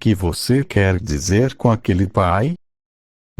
que você quer dizer com aquele pai?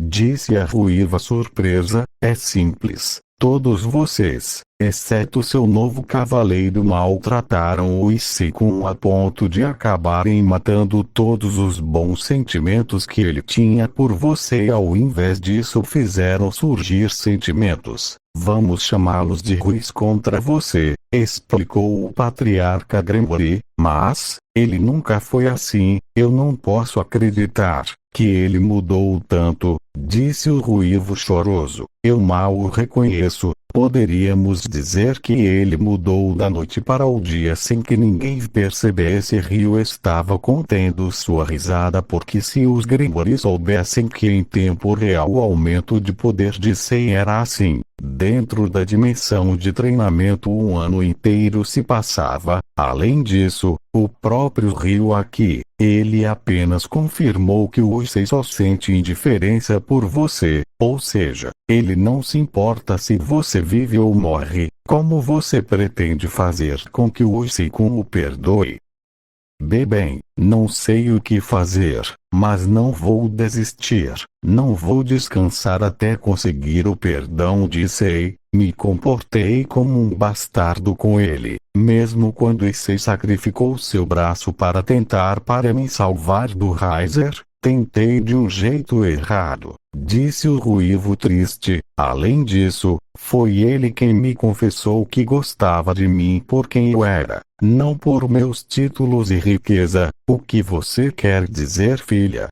Disse a ruiva surpresa. É simples. Todos vocês, exceto seu novo cavaleiro, maltrataram o Issei-kun a ponto de acabarem matando todos os bons sentimentos que ele tinha por você e ao invés disso fizeram surgir sentimentos, vamos chamá-los de ruins contra você, explicou o patriarca Gremory, mas, ele nunca foi assim, eu não posso acreditar que ele mudou tanto, disse o ruivo choroso. Eu mal o reconheço. Poderíamos dizer que ele mudou da noite para o dia sem que ninguém percebesse. Ryo estava contendo sua risada porque se os Gremory soubessem que em tempo real o aumento de poder de Sei era assim, dentro da dimensão de treinamento um ano inteiro se passava. Além disso, o próprio Ryo aqui, ele apenas confirmou que o Issei só sente indiferença por você, ou seja, ele não se importa se você vive ou morre. Como você pretende fazer com que o Issei-kun o perdoe? Bem, não sei o que fazer, mas não vou desistir. Não vou descansar até conseguir o perdão de Issei. Me comportei como um bastardo com ele, mesmo quando Issei sacrificou seu braço para me salvar do Riser. Tentei de um jeito errado, disse o ruivo triste. Além disso, foi ele quem me confessou que gostava de mim por quem eu era, não por meus títulos e riqueza. O que você quer dizer, filha?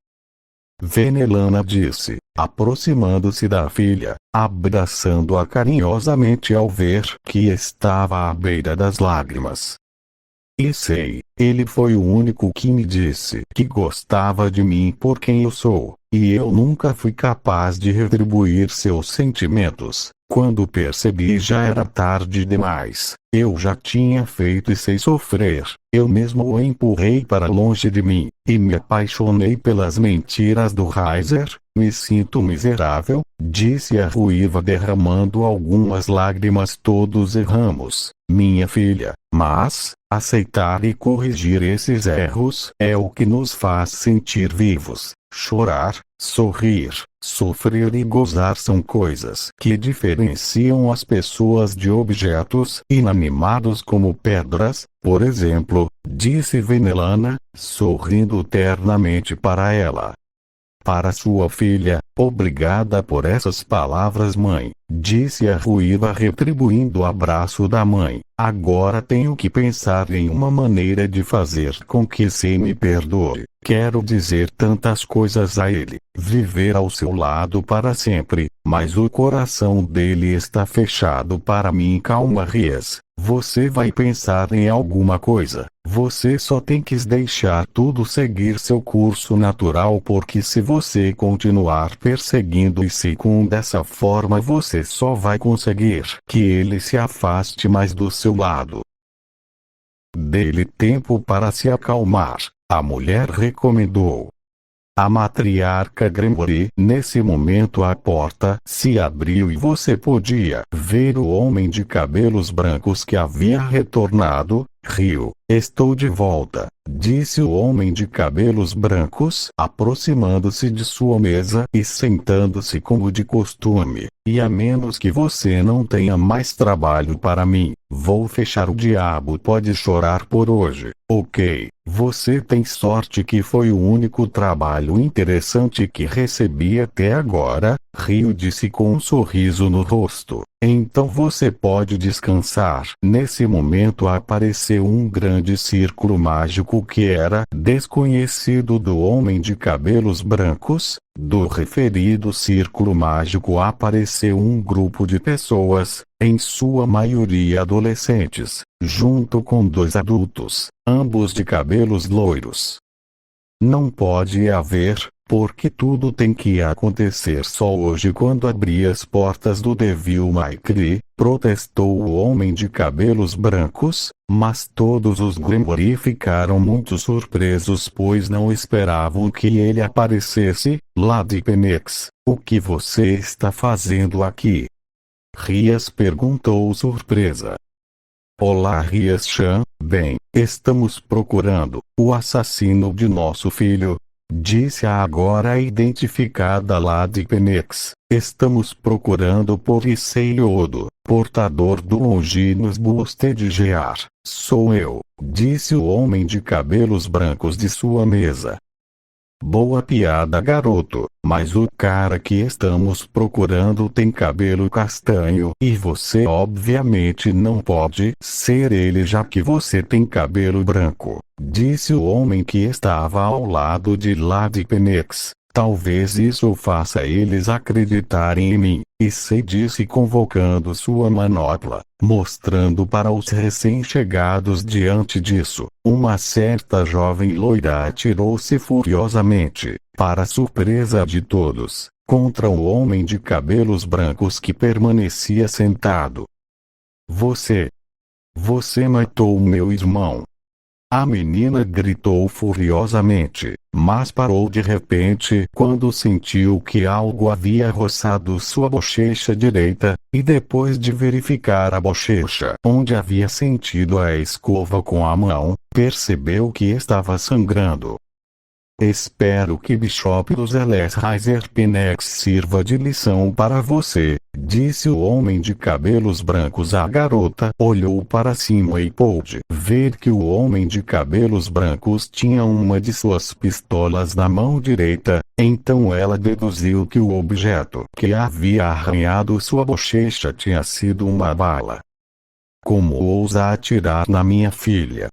Venelana disse, aproximando-se da filha, abraçando-a carinhosamente ao ver que estava à beira das lágrimas. Issei, ele foi o único que me disse que gostava de mim por quem eu sou, e eu nunca fui capaz de retribuir seus sentimentos. Quando percebi já era tarde demais. Eu já tinha feito Issei sofrer. Eu mesmo o empurrei para longe de mim, e me apaixonei pelas mentiras do Riser. Me sinto miserável, disse a ruiva derramando algumas lágrimas. Todos erramos, minha filha, mas, aceitar e corrigir esses erros é o que nos faz sentir vivos. Chorar, sorrir, sofrer e gozar são coisas que diferenciam as pessoas de objetos inanimados como pedras, por exemplo, disse Venelana, sorrindo ternamente para ela. Para sua filha, obrigada por essas palavras, mãe, disse a ruiva retribuindo o abraço da mãe. Agora tenho que pensar em uma maneira de fazer com que Sei me perdoe. Quero dizer tantas coisas a ele, viver ao seu lado para sempre, mas o coração dele está fechado para mim. Calma, Ries, você vai pensar em alguma coisa. Você só tem que deixar tudo seguir seu curso natural, porque se você continuar perseguindo Issei-kun dessa forma você só vai conseguir que ele se afaste mais do seu lado. Dê-lhe tempo para se acalmar, a mulher recomendou. A matriarca Gremory. Nesse momento a porta se abriu e você podia ver o homem de cabelos brancos que havia retornado. Ryo, estou de volta, disse o homem de cabelos brancos, aproximando-se de sua mesa e sentando-se como de costume. E a menos que você não tenha mais trabalho para mim, vou fechar. O diabo pode chorar por hoje, ok? Você tem sorte que foi o único trabalho interessante que recebi até agora, Ryo disse com um sorriso no rosto. Então você pode descansar. Nesse momento apareceu um grande círculo mágico que era desconhecido do homem de cabelos brancos. Do referido círculo mágico apareceu um grupo de pessoas, em sua maioria adolescentes, junto com 2 adultos, ambos de cabelos loiros. Não pode haver, porque tudo tem que acontecer só hoje. Quando abri as portas do Devil May Cry, protestou o homem de cabelos brancos, mas todos os Gremory ficaram muito surpresos pois não esperavam que ele aparecesse. Lady Penix, o que você está fazendo aqui? Rias perguntou surpresa. Olá Rias-chan, bem, estamos procurando o assassino de nosso filho, disse a agora identificada Lady Penix. Estamos procurando por Issei Odo, portador do Longinus Buste de Gear. Sou eu, disse o homem de cabelos brancos de sua mesa. Boa piada, garoto, mas o cara que estamos procurando tem cabelo castanho e você obviamente não pode ser ele já que você tem cabelo branco, disse o homem que estava ao lado de Lady Penix. Talvez isso faça eles acreditarem em mim, Issei disse convocando sua manopla, mostrando para os recém-chegados. Diante disso, uma certa jovem loira atirou-se furiosamente, para surpresa de todos, contra o homem de cabelos brancos que permanecia sentado. Você matou meu irmão! A menina gritou furiosamente, mas parou de repente quando sentiu que algo havia roçado sua bochecha direita, e depois de verificar a bochecha onde havia sentido a escova com a mão, percebeu que estava sangrando. Espero que Bishop dos Riser Penex sirva de lição para você, disse o homem de cabelos brancos. A garota olhou para cima e pôde ver que o homem de cabelos brancos tinha uma de suas pistolas na mão direita, então ela deduziu que o objeto que havia arranhado sua bochecha tinha sido uma bala. Como ousa atirar na minha filha?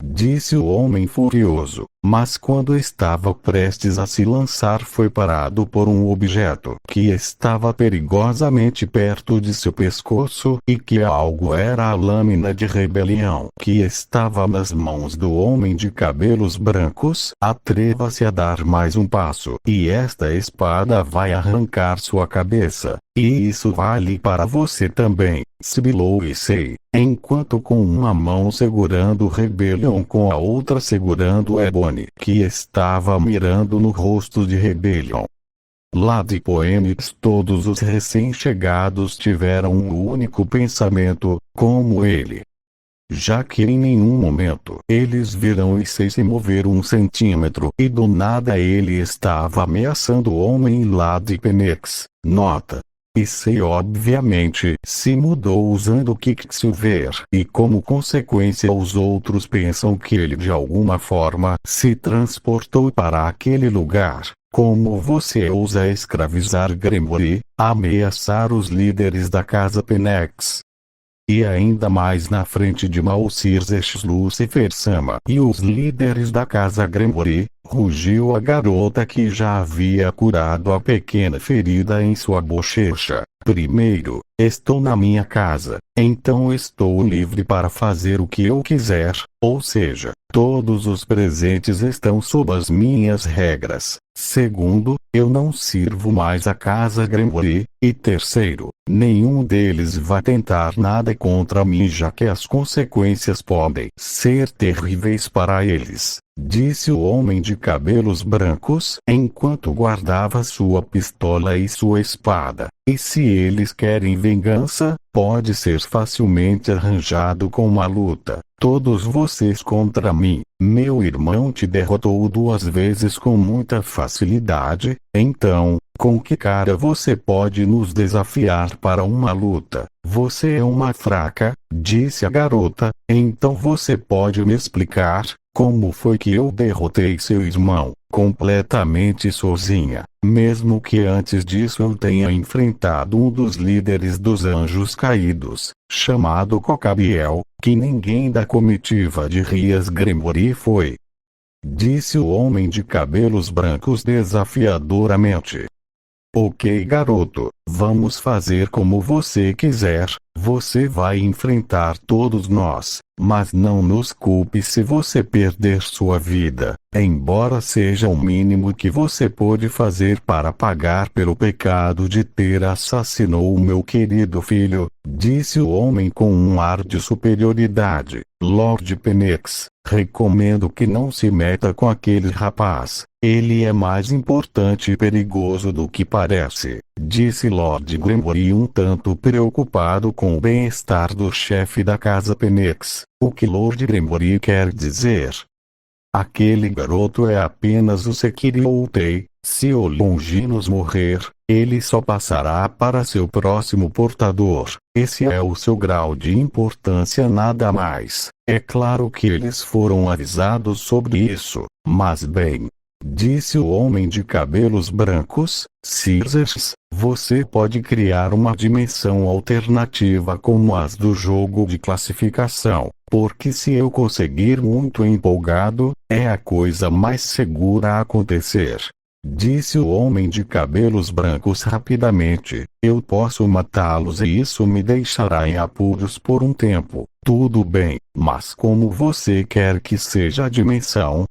Disse o homem furioso, mas quando estava prestes a se lançar foi parado por um objeto que estava perigosamente perto de seu pescoço e que algo era a lâmina de rebelião que estava nas mãos do homem de cabelos brancos. Atreva-se a dar mais um passo e esta espada vai arrancar sua cabeça, e isso vale para você também, sibilou Issei, enquanto com uma mão segurando Rebelion com a outra segurando Ebony, que estava mirando no rosto de Rebelion. Lady Poenix. Todos os recém-chegados tiveram um único pensamento, como ele. Já que em nenhum momento eles viram Issei se mover um centímetro e do nada ele estava ameaçando o homem Lady Penix. Nota: Issei obviamente se mudou usando Quicksilver e como consequência os outros pensam que ele de alguma forma se transportou para aquele lugar. Como você ousa escravizar Gremory, ameaçar os líderes da casa Penex? E ainda mais na frente de Malsir Zesh Lucifer-sama e os líderes da casa Gremory, rugiu a garota que já havia curado a pequena ferida em sua bochecha. Primeiro, estou na minha casa, então estou livre para fazer o que eu quiser, ou seja, todos os presentes estão sob as minhas regras. Segundo, eu não sirvo mais a casa Gremory. E terceiro, nenhum deles vai tentar nada contra mim já que as consequências podem ser terríveis para eles, disse o homem de cabelos brancos enquanto guardava sua pistola e sua espada. E se eles querem vingança, pode ser facilmente arranjado com uma luta. Todos vocês contra mim. Meu irmão te derrotou 2 vezes com muita facilidade, então, com que cara você pode nos desafiar para uma luta? Você é uma fraca, disse a garota, então você pode me explicar como foi que eu derrotei seu irmão, completamente sozinha, mesmo que antes disso eu tenha enfrentado um dos líderes dos Anjos Caídos, chamado Cocabiel, que ninguém da comitiva de Rias Gremory foi. Disse o homem de cabelos brancos desafiadoramente. Ok, garoto, vamos fazer como você quiser, você vai enfrentar todos nós, mas não nos culpe se você perder sua vida, embora seja o mínimo que você pode fazer para pagar pelo pecado de ter assassinado o meu querido filho, disse o homem com um ar de superioridade. Lord Penex, recomendo que não se meta com aquele rapaz, Ele é mais importante e perigoso do que parece, disse Lord Grimgory um tanto preocupado com o bem-estar do chefe da casa Penex. O que Lord Grimgory quer dizer? Aquele garoto é apenas o Sekirioutei. Se o Longinus morrer, ele só passará para seu próximo portador. Esse é o seu grau de importância, nada mais. É claro que eles foram avisados sobre isso, mas bem, disse o homem de cabelos brancos, Circes, você pode criar uma dimensão alternativa como as do jogo de classificação, porque se eu conseguir muito empolgado, é a coisa mais segura a acontecer. Disse o homem de cabelos brancos rapidamente, eu posso matá-los e isso me deixará em apuros por um tempo. Tudo bem, mas como você quer que seja a dimensão?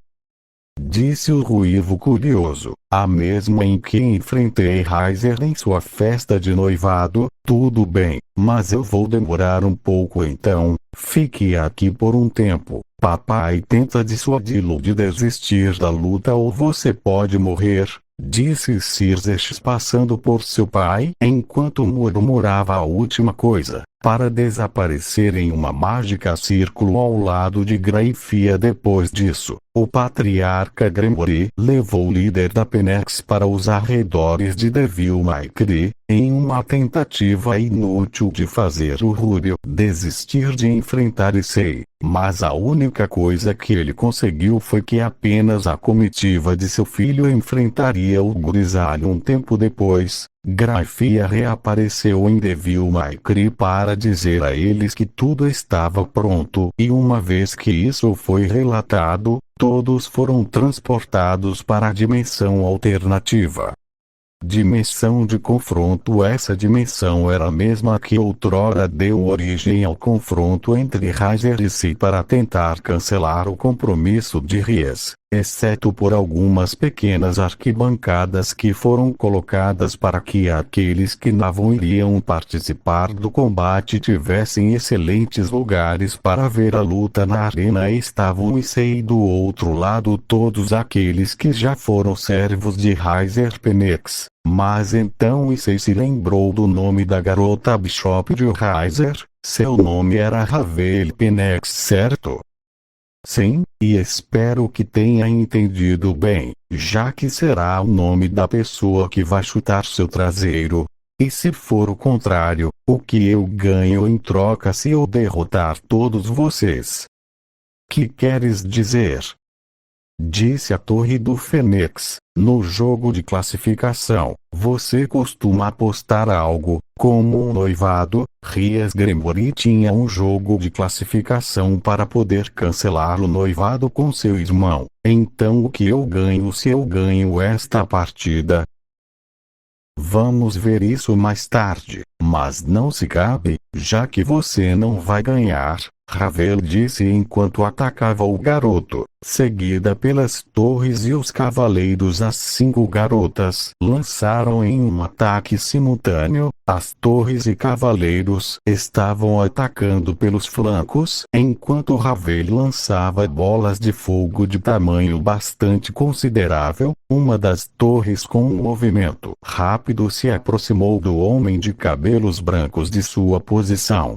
Disse o ruivo curioso, a mesma em que enfrentei Heiser em sua festa de noivado. Tudo bem, mas eu vou demorar um pouco então, fique aqui por um tempo. Papai tenta dissuadi-lo de desistir da luta ou você pode morrer, disse Circes passando por seu pai enquanto murmurava a última coisa, para desaparecer em uma mágica círculo ao lado de Graifia. Depois disso, o patriarca Grimgory levou o líder da Penex para os arredores de Devil May Cry, em uma tentativa inútil de fazer o Rúrio desistir de enfrentar Issei. Mas a única coisa que ele conseguiu foi que apenas a comitiva de seu filho enfrentaria o grisalho um tempo depois. Graifia reapareceu em Devil May Cry para dizer a eles que tudo estava pronto, e uma vez que isso foi relatado, todos foram transportados para a dimensão alternativa. Dimensão de confronto. Essa dimensão era a mesma que outrora deu origem ao confronto entre Heiser e Issei para tentar cancelar o compromisso de Ries, exceto por algumas pequenas arquibancadas que foram colocadas para que aqueles que não iriam participar do combate tivessem excelentes lugares para ver a luta na arena. Estavam Issei e do outro lado todos aqueles que já foram servos de Heiser Penex. Mas então Issei se lembrou do nome da garota Bishop de Heiser. Seu nome era Ravel Penex, certo? Sim, e espero que tenha entendido bem, já que será o nome da pessoa que vai chutar seu traseiro. E se for o contrário, o que eu ganho em troca se eu derrotar todos vocês? Que queres dizer? Disse a Torre do Fênix, no jogo de classificação, você costuma apostar algo, como um noivado. Ries Grimgory tinha um jogo de classificação para poder cancelar o noivado com seu irmão. Então o que eu ganho se eu ganho esta partida? Vamos ver isso mais tarde, mas não se cabe, já que você não vai ganhar, Ravel disse enquanto atacava o garoto, seguida pelas torres e os cavaleiros. As 5 garotas lançaram em um ataque simultâneo. As torres e cavaleiros estavam atacando pelos flancos, enquanto Ravel lançava bolas de fogo de tamanho bastante considerável. Uma das torres com um movimento rápido se aproximou do homem de cabelos brancos de sua posição.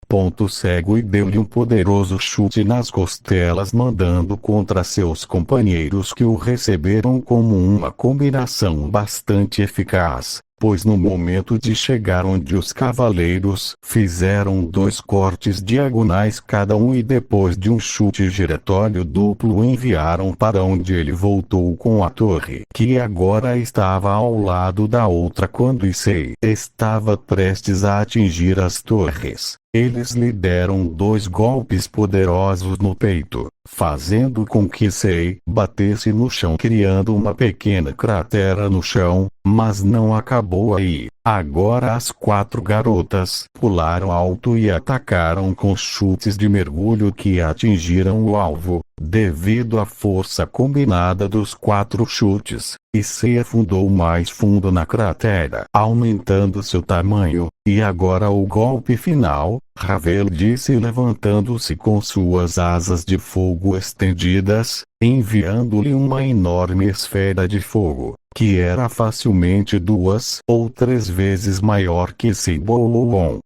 Ponto cego e deu-lhe um poderoso chute nas costelas, mandando contra seus companheiros, que o receberam como uma combinação bastante eficaz, pois no momento de chegar onde os cavaleiros fizeram 2 cortes diagonais cada um e depois de um chute giratório duplo enviaram para onde ele voltou com a torre, que agora estava ao lado da outra. Quando Issei estava prestes a atingir as torres, eles lhe deram 2 golpes poderosos no peito, fazendo com que Issei batesse no chão, criando uma pequena cratera no chão, mas não acabou aí. Agora as 4 garotas pularam alto e atacaram com chutes de mergulho que atingiram o alvo. Devido à força combinada dos 4 chutes, Issei afundou mais fundo na cratera, aumentando seu tamanho, E agora o golpe final, Ravel disse levantando-se com suas asas de fogo estendidas, enviando-lhe uma enorme esfera de fogo, que era facilmente 2 ou 3 vezes maior que Cibolon.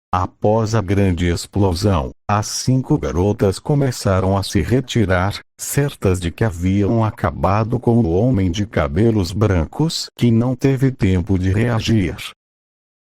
Após a grande explosão, as 5 garotas começaram a se retirar, certas de que haviam acabado com o homem de cabelos brancos, que não teve tempo de reagir.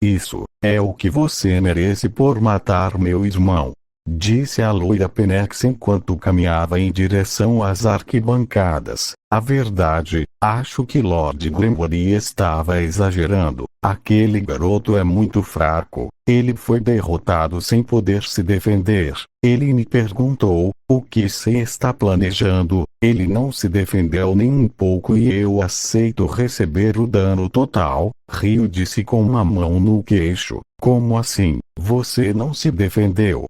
Isso é o que você merece por matar meu irmão, disse a loira Penex enquanto caminhava em direção às arquibancadas. A verdade, acho que Lord Glenmore estava exagerando. Aquele garoto é muito fraco. Ele foi derrotado sem poder se defender. Ele me perguntou, o que você está planejando? Ele não se defendeu nem um pouco e eu aceito receber o dano total. Rio disse com uma mão no queixo. Como assim? Você não se defendeu?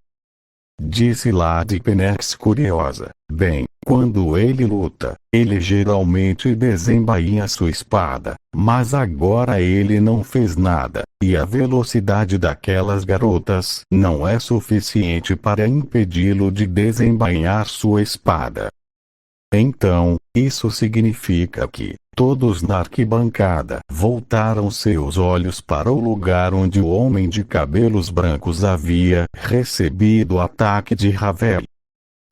Disse Lady Penex curiosa. Bem, quando ele luta, ele geralmente desembainha sua espada, mas agora ele não fez nada, e a velocidade daquelas garotas não é suficiente para impedi-lo de desembainhar sua espada. Então, isso significa que todos na arquibancada voltaram seus olhos para o lugar onde o homem de cabelos brancos havia recebido o ataque de Ravel.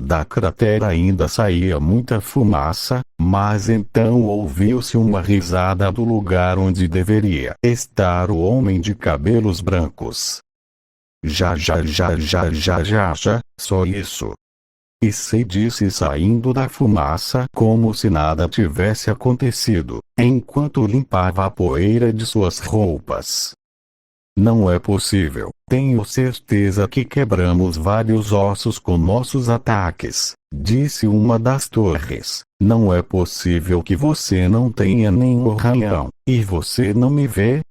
Da cratera ainda saía muita fumaça, mas então ouviu-se uma risada do lugar onde deveria estar o homem de cabelos brancos. Já, só isso. E Sei disse saindo da fumaça como se nada tivesse acontecido, enquanto limpava a poeira de suas roupas. Não é possível. Tenho certeza que quebramos vários ossos com nossos ataques, disse uma das torres. Não é possível que você não tenha nenhum arranhão, e você não me vê?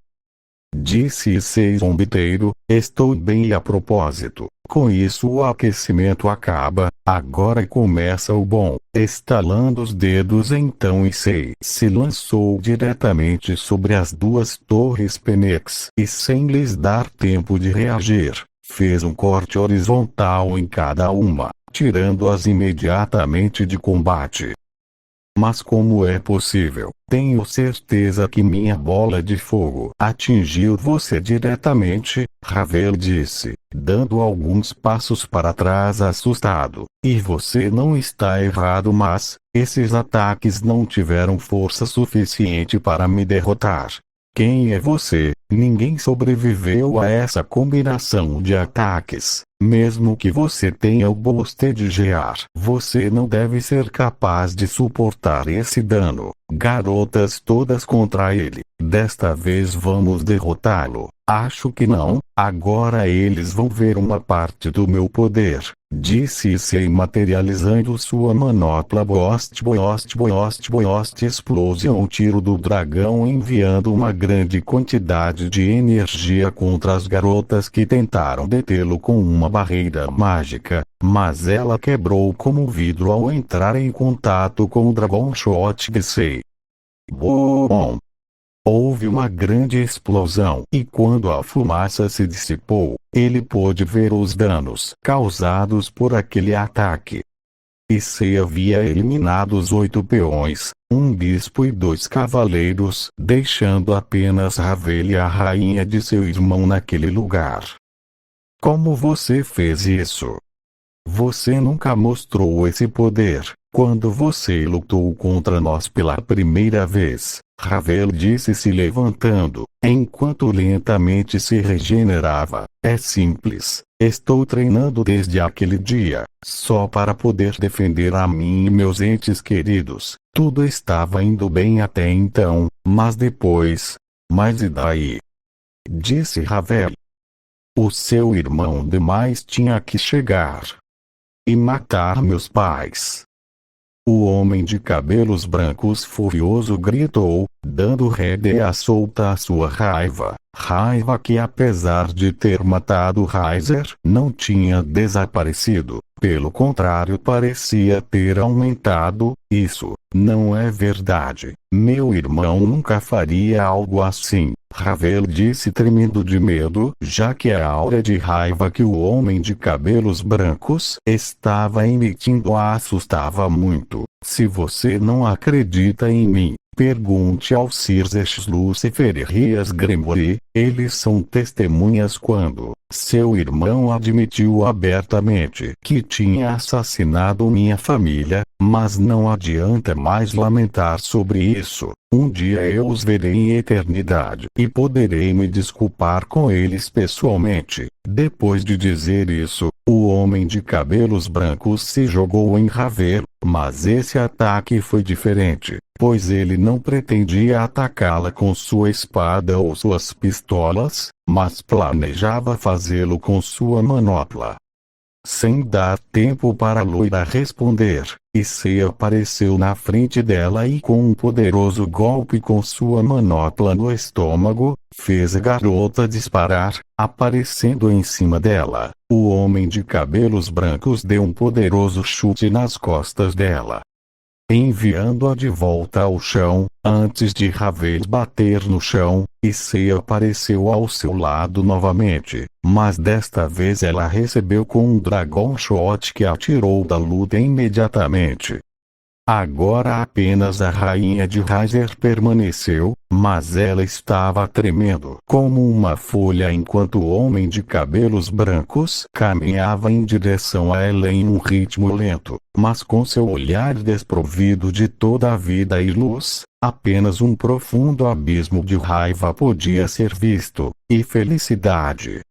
Disse Sei zombeteiro, estou bem e a propósito, com isso o aquecimento acaba, agora começa o bom. Estalando os dedos então Sei se lançou diretamente sobre as 2 torres Penex e sem lhes dar tempo de reagir, fez um corte horizontal em cada uma, tirando-as imediatamente de combate. Mas como é possível? Tenho certeza que minha bola de fogo atingiu você diretamente, Ravel disse, dando alguns passos para trás assustado. E você não está errado, mas esses ataques não tiveram força suficiente para me derrotar. Quem é você? Ninguém sobreviveu a essa combinação de ataques. Mesmo que você tenha o Boosted de Gear, você não deve ser capaz de suportar esse dano. Garotas todas contra ele. Desta vez vamos derrotá-lo. Acho que não. Agora eles vão ver uma parte do meu poder, disse Sei materializando sua manopla Boast Explosion. O tiro do dragão enviando uma grande quantidade de energia contra as garotas que tentaram detê-lo com uma barreira mágica, mas ela quebrou como vidro ao entrar em contato com o Dragon Shot de Sei. Bom! Houve uma grande explosão e quando a fumaça se dissipou, ele pôde ver os danos causados por aquele ataque. E Sei havia eliminado os 8 peões, um bispo e 2 cavaleiros, deixando apenas Ravel e a rainha de seu irmão naquele lugar. Como você fez isso? Você nunca mostrou esse poder, quando você lutou contra nós pela primeira vez, Ravel disse se levantando, enquanto lentamente se regenerava. É simples, estou treinando desde aquele dia, só para poder defender a mim e meus entes queridos. Tudo estava indo bem até então, mas depois... Mas e daí? Disse Ravel. O seu irmão demais tinha que chegar e matar meus pais. O homem de cabelos brancos furioso gritou, dando rédea solta à sua raiva. Raiva que apesar de ter matado Reiser, não tinha desaparecido. Pelo contrário, parecia ter aumentado. Isso não é verdade. Meu irmão nunca faria algo assim. Ravel disse tremendo de medo, já que a aura de raiva que o homem de cabelos brancos estava emitindo a assustava muito. Se você não acredita em mim, pergunte aos Circes Lucifer e Rias Gremory, eles são testemunhas quando seu irmão admitiu abertamente que tinha assassinado minha família, mas não adianta mais lamentar sobre isso. Um dia eu os verei em eternidade e poderei me desculpar com eles pessoalmente. Depois de dizer isso, o homem de cabelos brancos se jogou em Ravel, mas esse ataque foi diferente, pois ele não pretendia atacá-la com sua espada ou suas pistolas, mas planejava fazê-lo com sua manopla. Sem dar tempo para a loira responder, Issei apareceu na frente dela e com um poderoso golpe com sua manopla no estômago, fez a garota disparar, aparecendo em cima dela. O homem de cabelos brancos deu um poderoso chute nas costas dela, enviando-a de volta ao chão. Antes de Ravel bater no chão, Issei apareceu ao seu lado novamente, mas desta vez ela recebeu com um Dragon Shot que a tirou da luta imediatamente. Agora apenas a rainha de Riser permaneceu, mas ela estava tremendo como uma folha enquanto o homem de cabelos brancos caminhava em direção a ela em um ritmo lento, mas com seu olhar desprovido de toda a vida e luz. Apenas um profundo abismo de raiva podia ser visto, e felicidade.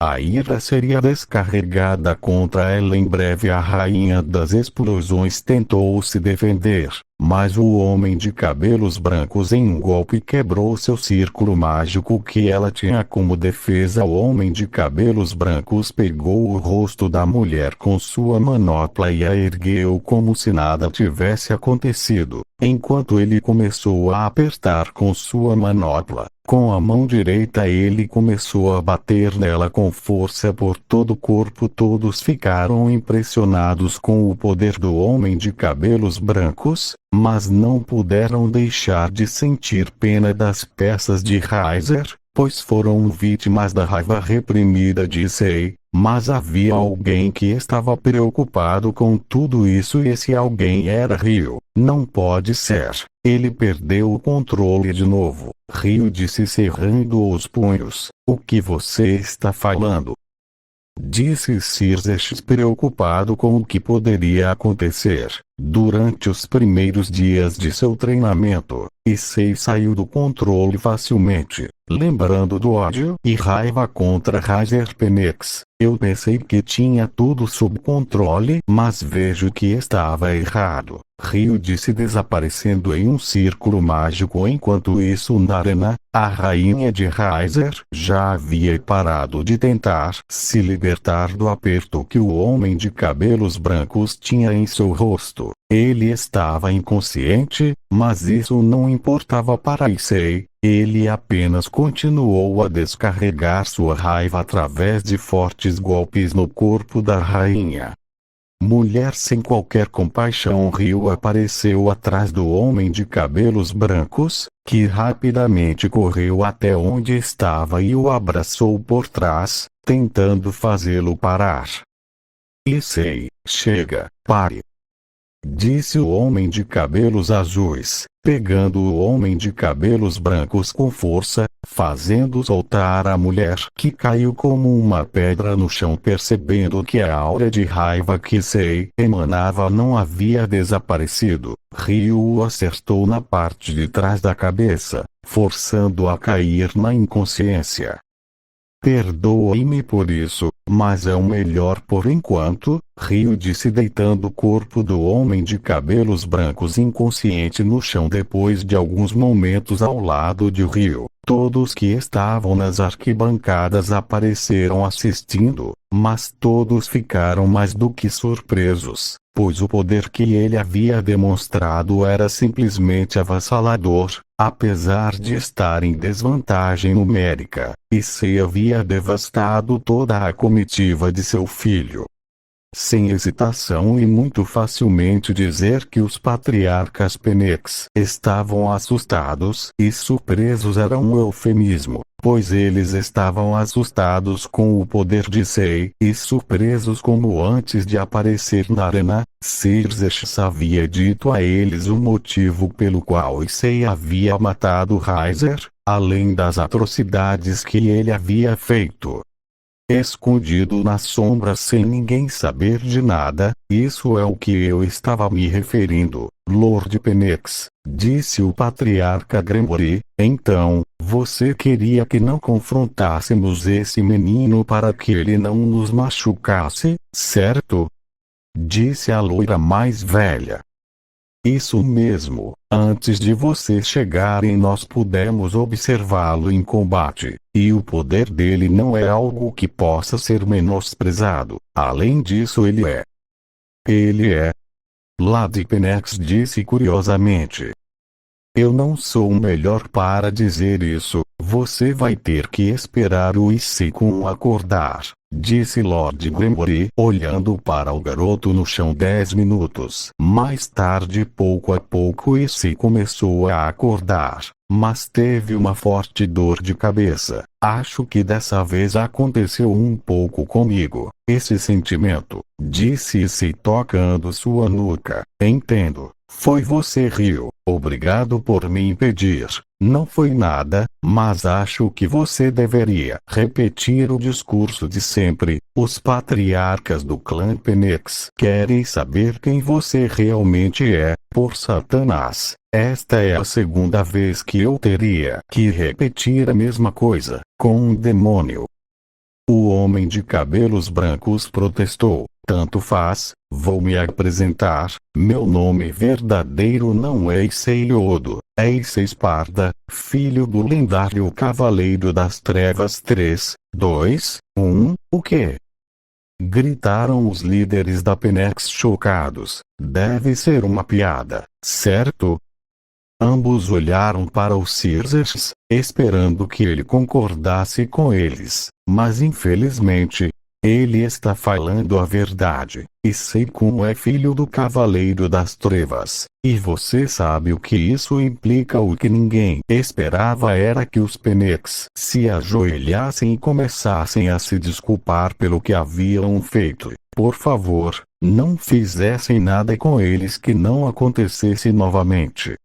A ira seria descarregada contra ela em breve. A rainha das explosões tentou se defender, mas o homem de cabelos brancos em um golpe quebrou seu círculo mágico que ela tinha como defesa. O homem de cabelos brancos pegou o rosto da mulher com sua manopla e a ergueu como se nada tivesse acontecido, enquanto ele começou a apertar com sua manopla. Com a mão direita ele começou a bater nela com força por todo o corpo. Todos ficaram impressionados com o poder do homem de cabelos brancos, mas não puderam deixar de sentir pena das peças de Riser, pois foram vítimas da raiva reprimida de Issei. Mas havia alguém que estava preocupado com tudo isso e esse alguém era Ryo. Não pode ser. Ele perdeu o controle de novo. Ryo disse cerrando os punhos. O que você está falando? Disse Circes preocupado com o que poderia acontecer. Durante os primeiros dias de seu treinamento, Issei saiu do controle facilmente, lembrando do ódio e raiva contra Riser Phoenix. Eu pensei que tinha tudo sob controle, mas vejo que estava errado. Ryo disse desaparecendo em um círculo mágico. Enquanto isso na arena, a rainha de Riser já havia parado de tentar se libertar do aperto que o homem de cabelos brancos tinha em seu rosto. Ele estava inconsciente, mas isso não importava para Issei. Ele apenas continuou a descarregar sua raiva através de fortes golpes no corpo da rainha. Mulher sem qualquer compaixão. Ryo apareceu atrás do homem de cabelos brancos, que rapidamente correu até onde estava e o abraçou por trás, tentando fazê-lo parar. Issei, chega, pare! Disse o homem de cabelos azuis, pegando o homem de cabelos brancos com força, fazendo soltar a mulher, que caiu como uma pedra no chão. Percebendo que a aura de raiva que Issei emanava não havia desaparecido, Ryo o acertou na parte de trás da cabeça, forçando-a a cair na inconsciência. Perdoe-me por isso, mas é o melhor por enquanto, Ryo disse deitando o corpo do homem de cabelos brancos inconsciente no chão. Depois de alguns momentos ao lado de Ryo, todos que estavam nas arquibancadas apareceram assistindo, mas todos ficaram mais do que surpresos, pois o poder que ele havia demonstrado era simplesmente avassalador. Apesar de estar em desvantagem numérica, Issei havia devastado toda a comitiva de seu filho. sem hesitação e muito facilmente dizer que os patriarcas Penex estavam assustados e surpresos era um eufemismo, pois eles estavam assustados com o poder de Sei e surpresos como antes de aparecer na arena, Xerxes havia dito a eles o motivo pelo qual Sei havia matado Raizer, além das atrocidades que ele havia feito. Escondido nas sombras sem ninguém saber de nada, isso é o que eu estava me referindo, Lord Penex, disse o patriarca Gremory. Então, você queria que não confrontássemos esse menino para que ele não nos machucasse, certo? Disse a loira mais velha. Isso mesmo, antes de vocês chegarem nós pudemos observá-lo em combate, e o poder dele não é algo que possa ser menosprezado, além disso ele é. Lady Penex disse curiosamente. Eu não sou o melhor para dizer isso, você vai ter que esperar o Issekun acordar, disse Lord Gremory olhando para o garoto no chão 10 minutos. Mais tarde pouco a pouco Issei começou a acordar, mas teve uma forte dor de cabeça. Acho que dessa vez aconteceu um pouco comigo, esse sentimento, disse Issei tocando sua nuca. Entendo. Foi você Ryo, obrigado por me impedir. Não foi nada, mas acho que você deveria repetir o discurso de sempre. Os patriarcas do clã Penex querem saber quem você realmente é, por Satanás. Esta é a segunda vez que eu teria que repetir a mesma coisa, com um demônio. O homem de cabelos brancos protestou. Tanto faz, vou me apresentar, meu nome verdadeiro não é Issei Odo, é Issei Sparda, filho do lendário Cavaleiro das Trevas 3, 2, 1, o quê? Gritaram os líderes da Penex chocados, deve ser uma piada, certo? Ambos olharam para o Xerxes, esperando que ele concordasse com eles, mas infelizmente, ele está falando a verdade. Issekun é filho do Cavaleiro das Trevas, e você sabe o que isso implica. O que ninguém esperava era que os Penex se ajoelhassem e começassem a se desculpar pelo que haviam feito. Por favor, não fizessem nada com eles que não acontecesse novamente.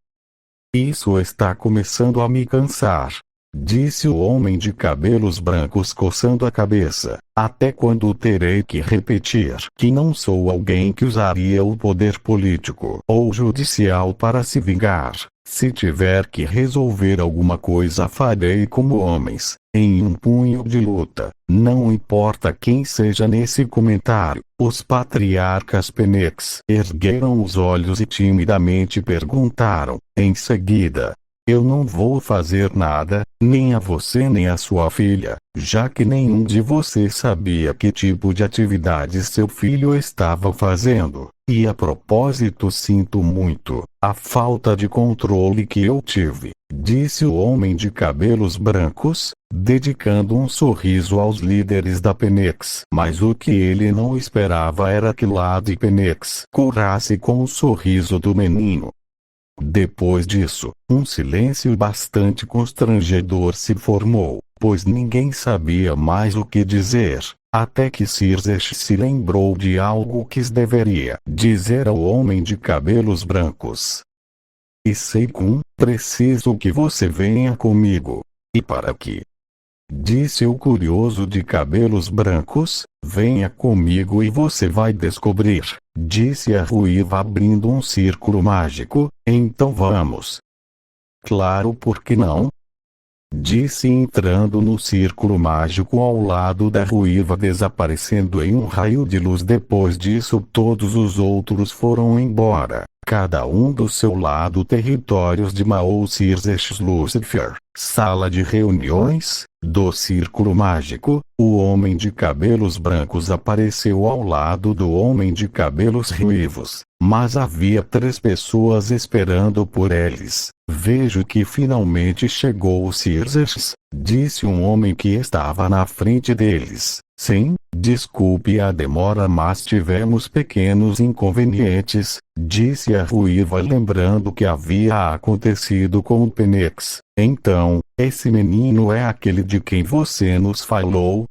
Isso está começando a me cansar, disse o homem de cabelos brancos coçando a cabeça. Até quando terei que repetir que não sou alguém que usaria o poder político ou judicial para se vingar? Se tiver que resolver alguma coisa farei como homens, em um punho de luta. Não importa quem seja nesse comentário. Os patriarcas Penex ergueram os olhos e timidamente perguntaram, em seguida. Eu não vou fazer nada, nem a você nem a sua filha, já que nenhum de vocês sabia que tipo de atividade seu filho estava fazendo. E a propósito sinto muito a falta de controle que eu tive, disse o homem de cabelos brancos, dedicando um sorriso aos líderes da Penex. Mas o que ele não esperava era que Lady Penex curasse com o sorriso do menino. Depois disso, um silêncio bastante constrangedor se formou, pois ninguém sabia mais o que dizer, até que Xerxes se lembrou de algo que deveria dizer ao homem de cabelos brancos. Issekun, preciso que você venha comigo. E para quê? Disse o curioso de cabelos brancos. Venha comigo e você vai descobrir, disse a ruiva abrindo um círculo mágico. Então vamos. Claro, por que não? Disse entrando no círculo mágico ao lado da ruiva, desaparecendo em um raio de luz. Depois disso todos os outros foram embora, cada um do seu lado. Territórios de Mao Xerxes Lucifer, sala de reuniões do círculo mágico. O homem de cabelos brancos apareceu ao lado do homem de cabelos ruivos, mas havia 3 pessoas esperando por eles. Vejo que finalmente chegou o Xerxes, disse um homem que estava na frente deles. Sim, desculpe a demora, mas tivemos pequenos inconvenientes, disse a ruiva, lembrando que havia acontecido com o Penex. Então, esse menino é aquele de quem você nos falou?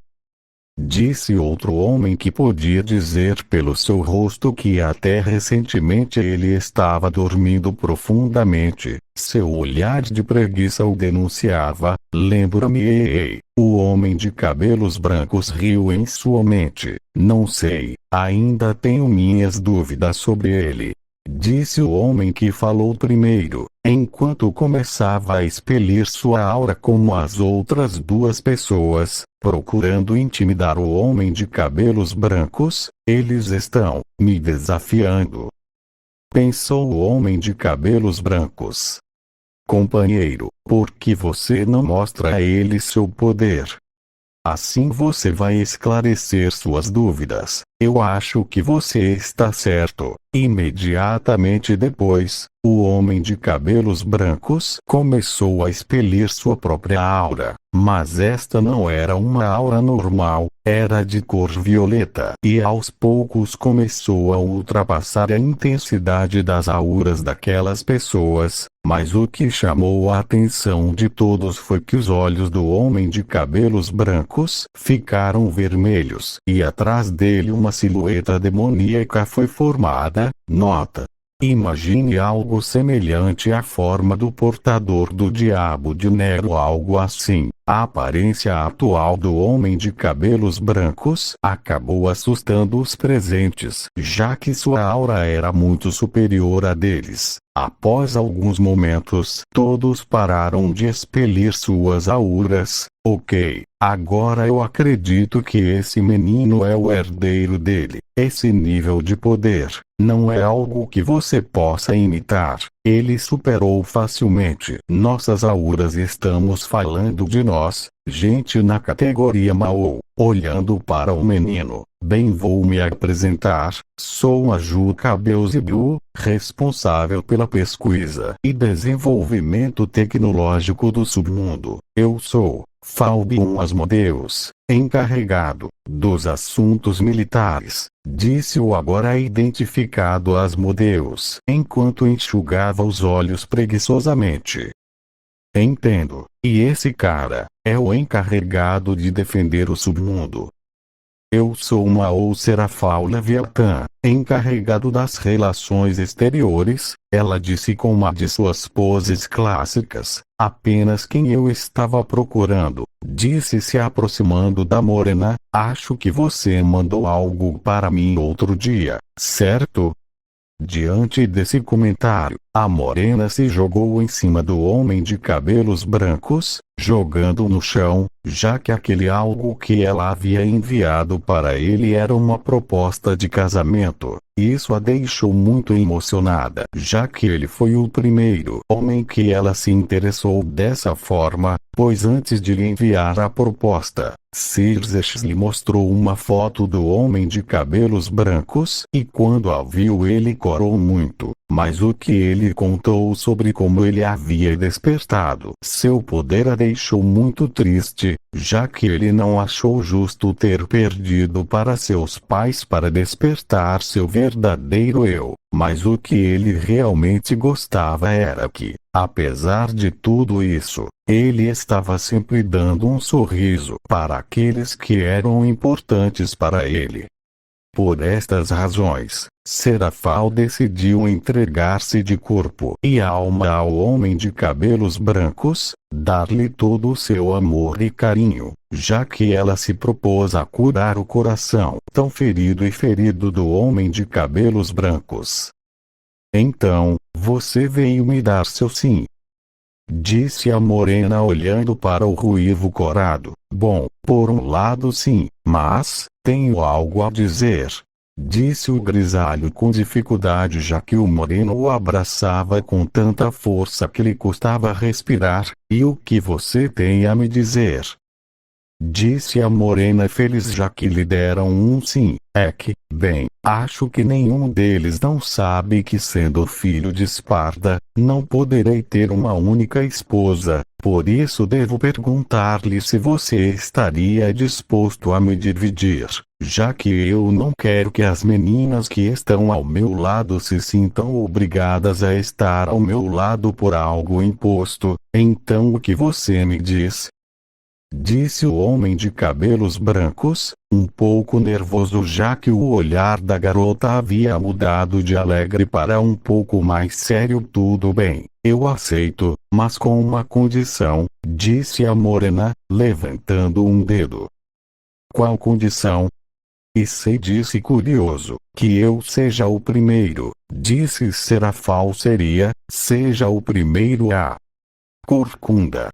Disse outro homem, que podia dizer pelo seu rosto que até recentemente ele estava dormindo profundamente. Seu olhar de preguiça o denunciava. Lembra-me. Ei. O homem de cabelos brancos riu em sua mente. Não sei, ainda tenho minhas dúvidas sobre ele. Disse o homem que falou primeiro, enquanto começava a expelir sua aura como as outras duas pessoas, procurando intimidar o homem de cabelos brancos. Eles estão me desafiando, pensou o homem de cabelos brancos. Companheiro, por que você não mostra a eles seu poder? Assim você vai esclarecer suas dúvidas. Eu acho que você está certo. Imediatamente depois, o homem de cabelos brancos começou a expelir sua própria aura. Mas esta não era uma aura normal, era de cor violeta. E aos poucos começou a ultrapassar a intensidade das auras daquelas pessoas. Mas o que chamou a atenção de todos foi que os olhos do homem de cabelos brancos ficaram vermelhos. E atrás dele uma silhueta demoníaca foi formada. Nota: imagine algo semelhante à forma do portador do diabo de Nero, algo assim. A aparência atual do homem de cabelos brancos acabou assustando os presentes, já que sua aura era muito superior à deles. Após alguns momentos, todos pararam de expelir suas auras. Ok, agora eu acredito que esse menino é o herdeiro dele. Esse nível de poder não é algo que você possa imitar. Ele superou facilmente nossas auras. Estamos falando de nós, gente na categoria Mao. Olhando para o menino, bem, vou me apresentar. Sou a Juca Beelzebub, responsável pela pesquisa e desenvolvimento tecnológico do submundo. Eu sou Falbion Asmodeus, encarregado dos assuntos militares, disse o agora identificado Asmodeus, enquanto enxugava os olhos preguiçosamente. Entendo. E esse cara é o encarregado de defender o submundo. Eu sou uma Úlcera Faula Leviatã, encarregado das relações exteriores, ela disse com uma de suas poses clássicas. Apenas quem eu estava procurando, disse se aproximando da morena. Acho que você mandou algo para mim outro dia, certo? Diante desse comentário, a morena se jogou em cima do homem de cabelos brancos, jogando no chão, já que aquele algo que ela havia enviado para ele era uma proposta de casamento. Isso a deixou muito emocionada, já que ele foi o primeiro homem que ela se interessou dessa forma, pois antes de lhe enviar a proposta, Xerxes lhe mostrou uma foto do homem de cabelos brancos, e quando a viu ele corou muito. Mas o que ele contou sobre como ele havia despertado seu poder a deixou muito triste, já que ele não achou justo ter perdido para seus pais para despertar seu verdadeiro eu. Mas o que ele realmente gostava era que, apesar de tudo isso, ele estava sempre dando um sorriso para aqueles que eram importantes para ele. Por estas razões, Serafal decidiu entregar-se de corpo e alma ao homem de cabelos brancos, dar-lhe todo o seu amor e carinho, já que ela se propôs a curar o coração tão ferido e ferido do homem de cabelos brancos. Então, você veio me dar seu sim, disse a morena olhando para o ruivo corado. Bom, por um lado sim, mas tenho algo a dizer, disse o grisalho com dificuldade, já que o moreno o abraçava com tanta força que lhe custava respirar. E o que você tem a me dizer? Disse a morena feliz, já que lhe deram um sim. É que, Bem, acho que nenhum deles não sabe que, sendo filho de Esparta, não poderei ter uma única esposa. Por isso devo perguntar-lhe se você estaria disposto a me dividir, já que eu não quero que as meninas que estão ao meu lado se sintam obrigadas a estar ao meu lado por algo imposto. Então o que você me diz? Disse o homem de cabelos brancos, um pouco nervoso, já que o olhar da garota havia mudado de alegre para um pouco mais sério. Tudo bem, eu aceito, mas com uma condição, disse a morena, levantando um dedo. Qual condição? Issei disse curioso. Que eu seja o primeiro, disse Serafal. Seja o primeiro a corcunda.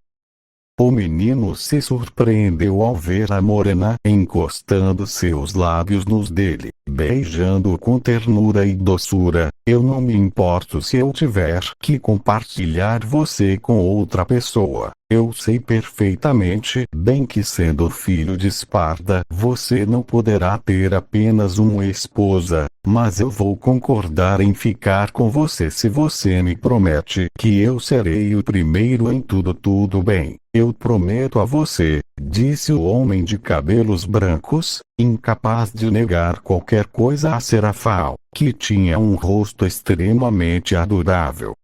O menino se surpreendeu ao ver a morena encostando seus lábios nos dele, beijando-o com ternura e doçura. Eu não me importo se eu tiver que compartilhar você com outra pessoa. Eu sei perfeitamente bem que, sendo filho de Esparta, você não poderá ter apenas uma esposa, mas eu vou concordar em ficar com você se você me promete que eu serei o primeiro em tudo. Tudo bem, eu prometo a você, disse o homem de cabelos brancos, incapaz de negar qualquer coisa a Serafal, que tinha um rosto extremamente adorável.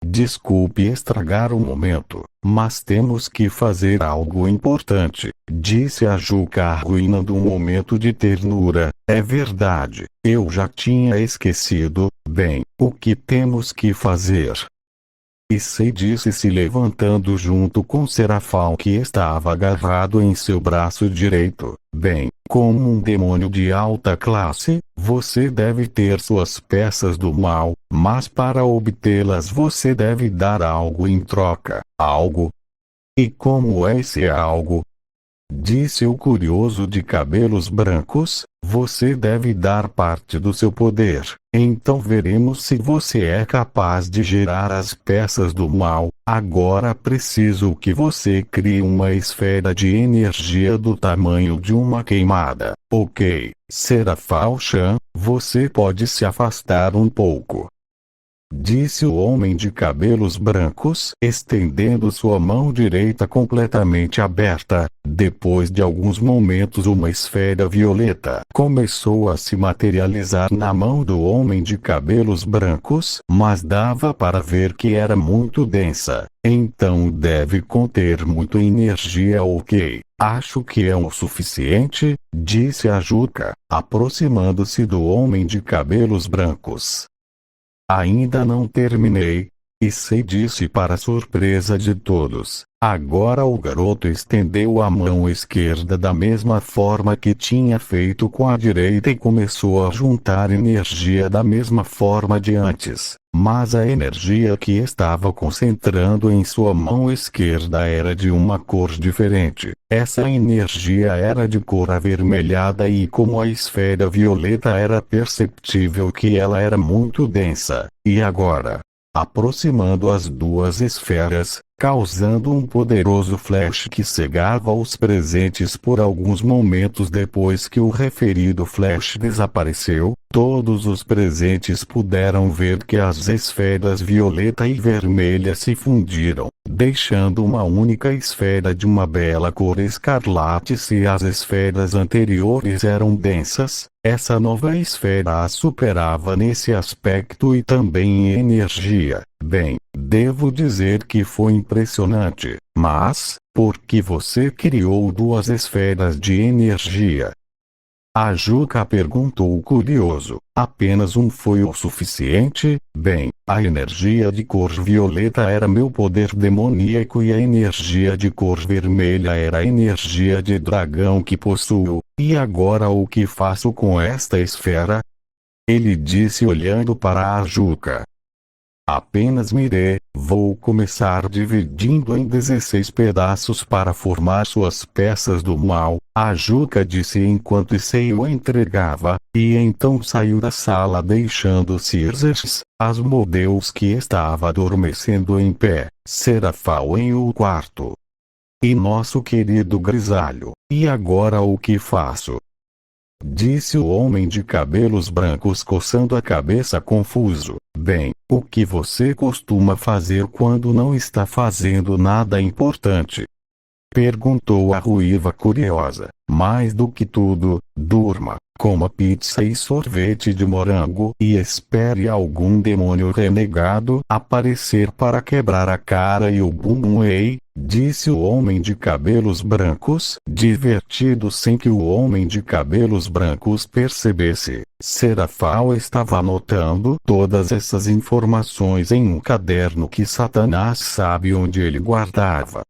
Desculpe estragar o momento, mas temos que fazer algo importante, disse a Juca, arruinando um momento de ternura. É verdade, eu já tinha esquecido. Bem, o que temos que fazer? Issei disse, se levantando junto com Serafal, que estava agarrado em seu braço direito. Bem, como um demônio de alta classe, você deve ter suas peças do mal, mas para obtê-las você deve dar algo em troca. Algo? E como é esse algo? Disse o curioso de cabelos brancos. Você deve dar parte do seu poder. Então veremos se você é capaz de gerar as peças do mal. Agora preciso que você crie uma esfera de energia do tamanho de uma queimada. Ok, Serafal-chan, você pode se afastar um pouco, disse o homem de cabelos brancos, estendendo sua mão direita completamente aberta. Depois de alguns momentos, uma esfera violeta começou a se materializar na mão do homem de cabelos brancos, mas dava para ver que era muito densa. Então deve conter muita energia. Ok, acho que é o suficiente, disse a Juca, aproximando-se do homem de cabelos brancos. Ainda não terminei, Issei disse para surpresa de todos. Agora o garoto estendeu a mão esquerda da mesma forma que tinha feito com a direita e começou a juntar energia da mesma forma de antes. Mas a energia que estava concentrando em sua mão esquerda era de uma cor diferente. Essa energia era de cor avermelhada e, como a esfera violeta, era perceptível que ela era muito densa. E agora, aproximando as duas esferas, causando um poderoso flash que cegava os presentes por alguns momentos. Depois que o referido flash desapareceu, todos os presentes puderam ver que as esferas violeta e vermelha se fundiram, deixando uma única esfera de uma bela cor escarlate. Se as esferas anteriores eram densas, essa nova esfera a superava nesse aspecto e também em energia. Bem, devo dizer que foi impressionante. Mas, por que você criou duas esferas de energia? A Juca perguntou curioso. Apenas um foi o suficiente? Bem, a energia de cor violeta era meu poder demoníaco e a energia de cor vermelha era a energia de dragão que possuo. E agora o que faço com esta esfera? Ele disse olhando para a Juca. Apenas mire, vou começar dividindo em 16 pedaços para formar suas peças do mal, a Juca disse enquanto Issei o entregava, e então saiu da sala deixando Circes, Asmodeus, que estava adormecendo em pé, Serafal em o quarto. E nosso querido grisalho, e agora o que faço? disse o homem de cabelos brancos coçando a cabeça confuso. Bem, o que você costuma fazer quando não está fazendo nada importante? Perguntou a ruiva curiosa. Mais do que tudo, durma, coma pizza e sorvete de morango e espere algum demônio renegado aparecer para quebrar a cara e o bumbum. Ei, disse o homem de cabelos brancos, divertido sem que o homem de cabelos brancos percebesse. Serafal estava anotando todas essas informações em um caderno que Satanás sabe onde ele guardava.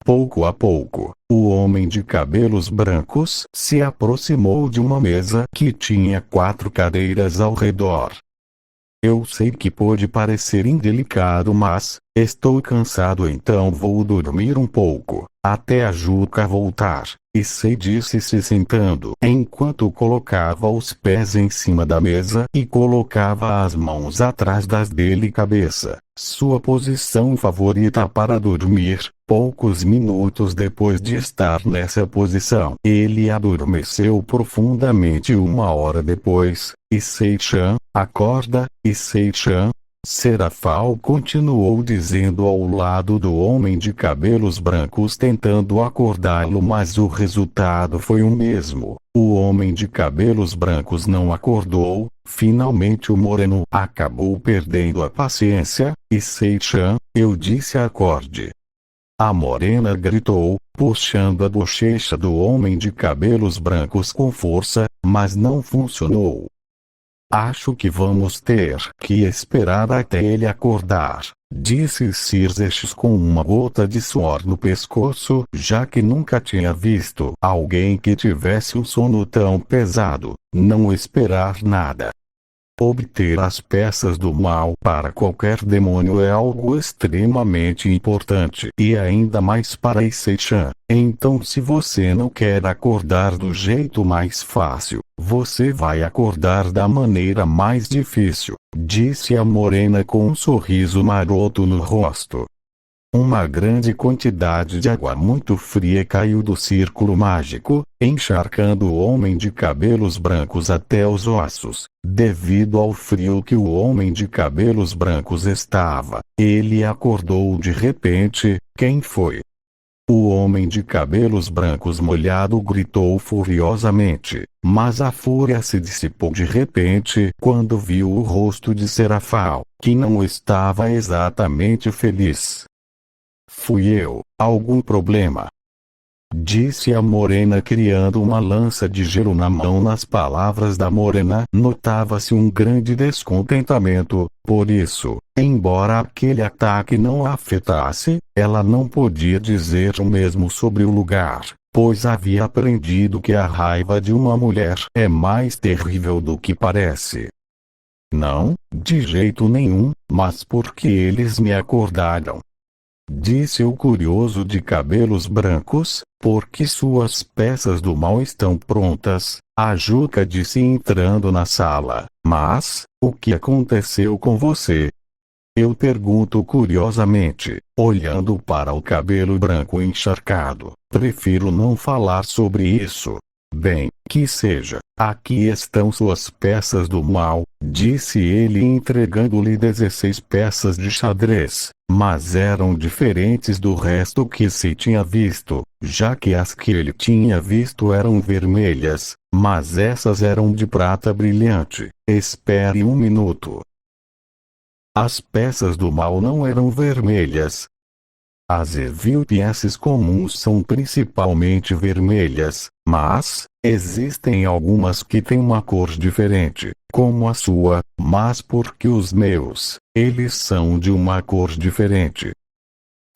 Pouco a pouco, o homem de cabelos brancos se aproximou de uma mesa que tinha 4 cadeiras ao redor. Eu sei que pode parecer indelicado, mas estou cansado, então vou dormir um pouco, até a Juca voltar. E sei, disse se sentando, enquanto colocava os pés em cima da mesa e colocava as mãos atrás das dele cabeça. Sua posição favorita para dormir. Poucos minutos depois de estar nessa posição, ele adormeceu profundamente. 1 hora depois, Issei-chan, acorda, Issei-chan. Serafal continuou dizendo ao lado do homem de cabelos brancos, tentando acordá-lo, mas o resultado foi o mesmo. O homem de cabelos brancos não acordou. Finalmente o moreno acabou perdendo a paciência. Issei-chan, eu disse acorde. A morena gritou, puxando a bochecha do homem de cabelos brancos com força, mas não funcionou. Acho que vamos ter que esperar até ele acordar, disse Circes com uma gota de suor no pescoço, já que nunca tinha visto alguém que tivesse um sono tão pesado. Não esperar nada. Obter as peças do mal para qualquer demônio é algo extremamente importante, e ainda mais para Issei-chan. Então, se você não quer acordar do jeito mais fácil, você vai acordar da maneira mais difícil, disse a morena com um sorriso maroto no rosto. Uma grande quantidade de água muito fria caiu do círculo mágico, encharcando o homem de cabelos brancos até os ossos. Devido ao frio que o homem de cabelos brancos estava, ele acordou de repente. Quem foi? O homem de cabelos brancos molhado gritou furiosamente, mas a fúria se dissipou de repente quando viu o rosto de Serafal, que não estava exatamente feliz. Fui eu. Algum problema? Disse a morena, criando uma lança de gelo na mão. Nas palavras da morena notava-se um grande descontentamento. Por isso, embora aquele ataque não a afetasse, ela não podia dizer o mesmo sobre o lugar, pois havia aprendido que a raiva de uma mulher é mais terrível do que parece. Não, de jeito nenhum, mas porque eles me acordaram. Disse o curioso de cabelos brancos, porque suas peças do mal estão prontas, a Juca disse entrando na sala. Mas, o que aconteceu com você? Eu pergunto curiosamente, olhando para o cabelo branco encharcado. Prefiro não falar sobre isso. Bem, que seja. Aqui estão suas peças do mal, disse ele entregando-lhe 16 peças de xadrez, mas eram diferentes do resto que se tinha visto, já que as que ele tinha visto eram vermelhas, mas essas eram de prata brilhante. Espere um minuto. As peças do mal não eram vermelhas. As EVPs comuns são principalmente vermelhas, mas existem algumas que têm uma cor diferente, como a sua, mas porque os meus, eles são de uma cor diferente.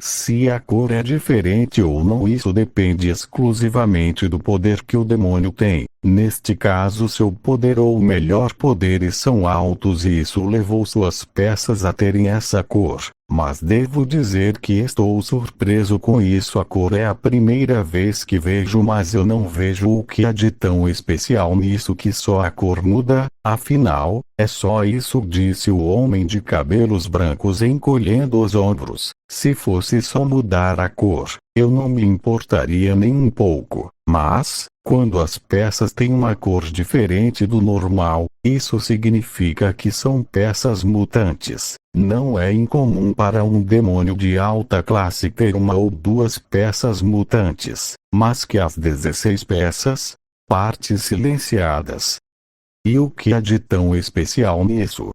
Se a cor é diferente ou não, isso depende exclusivamente do poder que o demônio tem. Neste caso, seu poder ou melhor, poderes são altos e isso levou suas peças a terem essa cor. Mas devo dizer que estou surpreso com isso. A cor é a primeira vez que vejo, mas eu não vejo o que há de tão especial nisso que só a cor muda. Afinal, é só isso, disse o homem de cabelos brancos encolhendo os ombros. Se fosse só mudar a cor, eu não me importaria nem um pouco. Mas, Quando as peças têm uma cor diferente do normal, isso significa que são peças mutantes. Não é incomum para um demônio de alta classe ter uma ou duas peças mutantes, mas que as 16 peças, partes silenciadas. E o que há de tão especial nisso?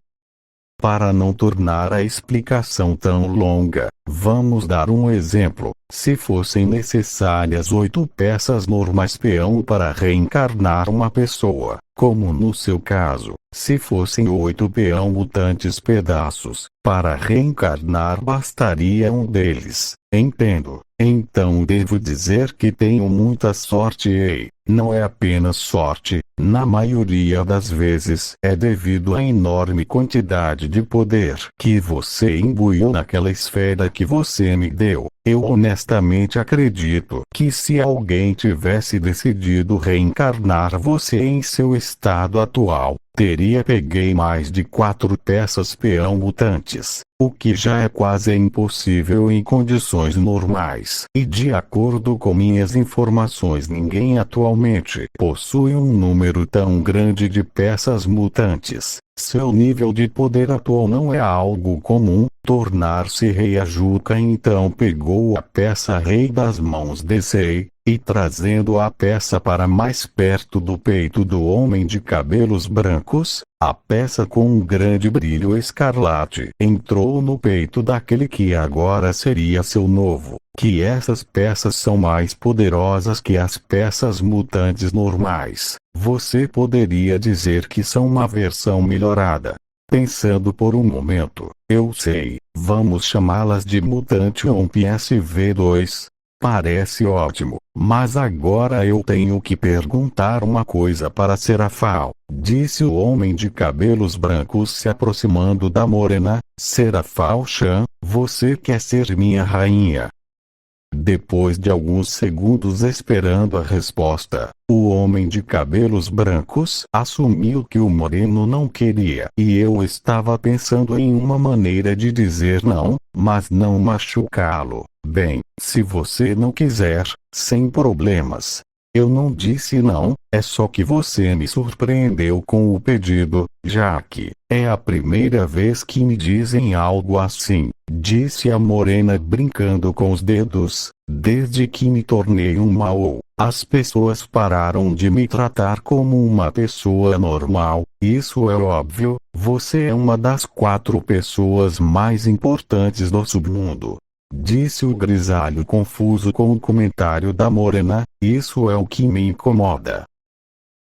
Para não tornar a explicação tão longa, vamos dar um exemplo. Se fossem necessárias 8 peças normais peão para reencarnar uma pessoa, como no seu caso, se fossem 8 peão mutantes pedaços, para reencarnar bastaria um deles. Entendo. Então devo dizer que tenho muita sorte e, não é apenas sorte, na maioria das vezes é devido à enorme quantidade de poder que você imbuiu naquela esfera que você me deu. Eu honestamente acredito que se alguém tivesse decidido reencarnar você em seu estado atual, teria peguei mais de 4 peças peão mutantes, o que já é quase impossível em condições normais. E de acordo com minhas informações, ninguém atualmente possui um número tão grande de peças mutantes. Seu nível de poder atual não é algo comum. Tornar-se rei Ajuka então pegou a peça rei das mãos de Sei, e trazendo a peça para mais perto do peito do homem de cabelos brancos, a peça com um grande brilho escarlate entrou no peito daquele que agora seria seu novo. Que essas peças são mais poderosas que as peças mutantes normais. Você poderia dizer que são uma versão melhorada. Pensando por um momento, eu sei, vamos chamá-las de Mutante 1 PSV2. Parece ótimo, mas agora eu tenho que perguntar uma coisa para Serafal, disse o homem de cabelos brancos se aproximando da morena. Serafal-chan, você quer ser minha rainha? Depois de alguns segundos esperando a resposta, o homem de cabelos brancos assumiu que o moreno não queria. E eu estava pensando em uma maneira de dizer não, mas não machucá-lo. Bem, se você não quiser, sem problemas. Eu não disse não, é só que você me surpreendeu com o pedido, já que é a primeira vez que me dizem algo assim, disse a morena brincando com os dedos. Desde que me tornei um Mao, as pessoas pararam de me tratar como uma pessoa normal. Isso é óbvio, você é uma das 4 pessoas mais importantes do submundo. Disse o grisalho confuso com o comentário da morena, isso é o que me incomoda.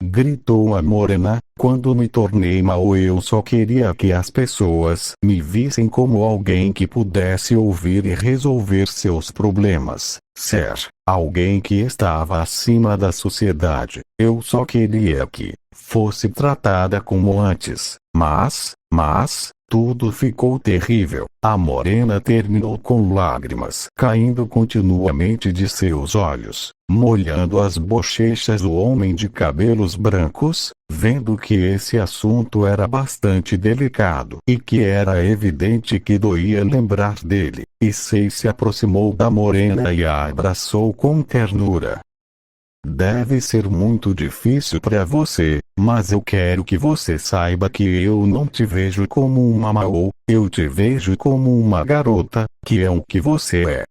Gritou a morena, quando me tornei Mao eu só queria que as pessoas me vissem como alguém que pudesse ouvir e resolver seus problemas. Ser alguém que estava acima da sociedade. Eu só queria que fosse tratada como antes. Mas, tudo ficou terrível. A morena terminou com lágrimas caindo continuamente de seus olhos, molhando as bochechas do homem de cabelos brancos, vendo que esse assunto era bastante delicado e que era evidente que doía lembrar dele. E Sei se aproximou da morena e a abraçou com ternura. Deve ser muito difícil para você, mas eu quero que você saiba que eu não te vejo como uma Mao, eu te vejo como uma garota, que é o que você é.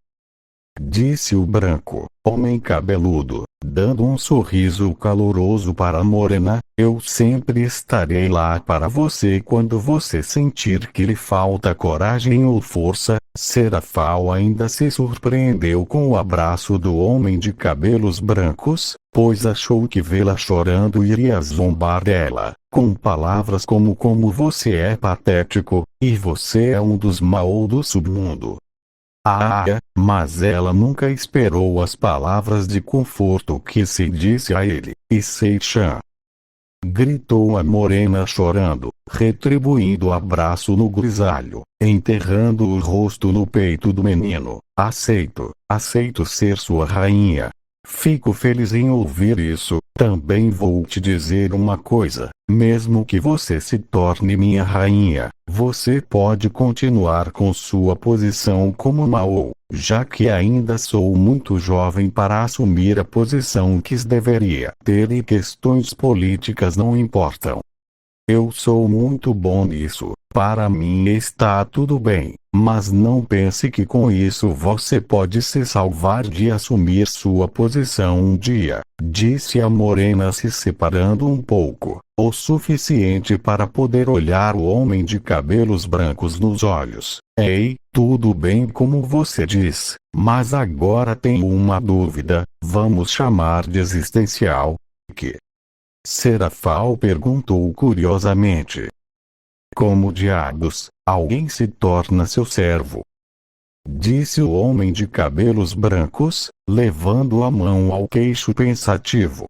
Disse o branco, homem cabeludo, dando um sorriso caloroso para a morena. Eu sempre estarei lá para você quando você sentir que lhe falta coragem ou força. Serafal ainda se surpreendeu com o abraço do homem de cabelos brancos, pois achou que vê-la chorando iria zombar dela, com palavras como você é patético, e você é um dos Mao do submundo. Mas ela nunca esperou as palavras de conforto que se disse a ele. E Sei-chan, gritou a morena chorando, retribuindo o abraço no grisalho, enterrando o rosto no peito do menino. Aceito ser sua rainha. Fico feliz em ouvir isso. Também vou te dizer uma coisa: mesmo que você se torne minha rainha, você pode continuar com sua posição como Mao, já que ainda sou muito jovem para assumir a posição que deveria ter e questões políticas não importam. Eu sou muito bom nisso. Para mim está tudo bem, mas não pense que com isso você pode se salvar de assumir sua posição um dia, disse a morena, se separando um pouco, o suficiente para poder olhar o homem de cabelos brancos nos olhos. Ei, tudo bem como você diz, mas agora tenho uma dúvida, vamos chamar de existencial. Que? Serafal perguntou curiosamente. Como diabos, alguém se torna seu servo? Disse o homem de cabelos brancos, levando a mão ao queixo pensativo.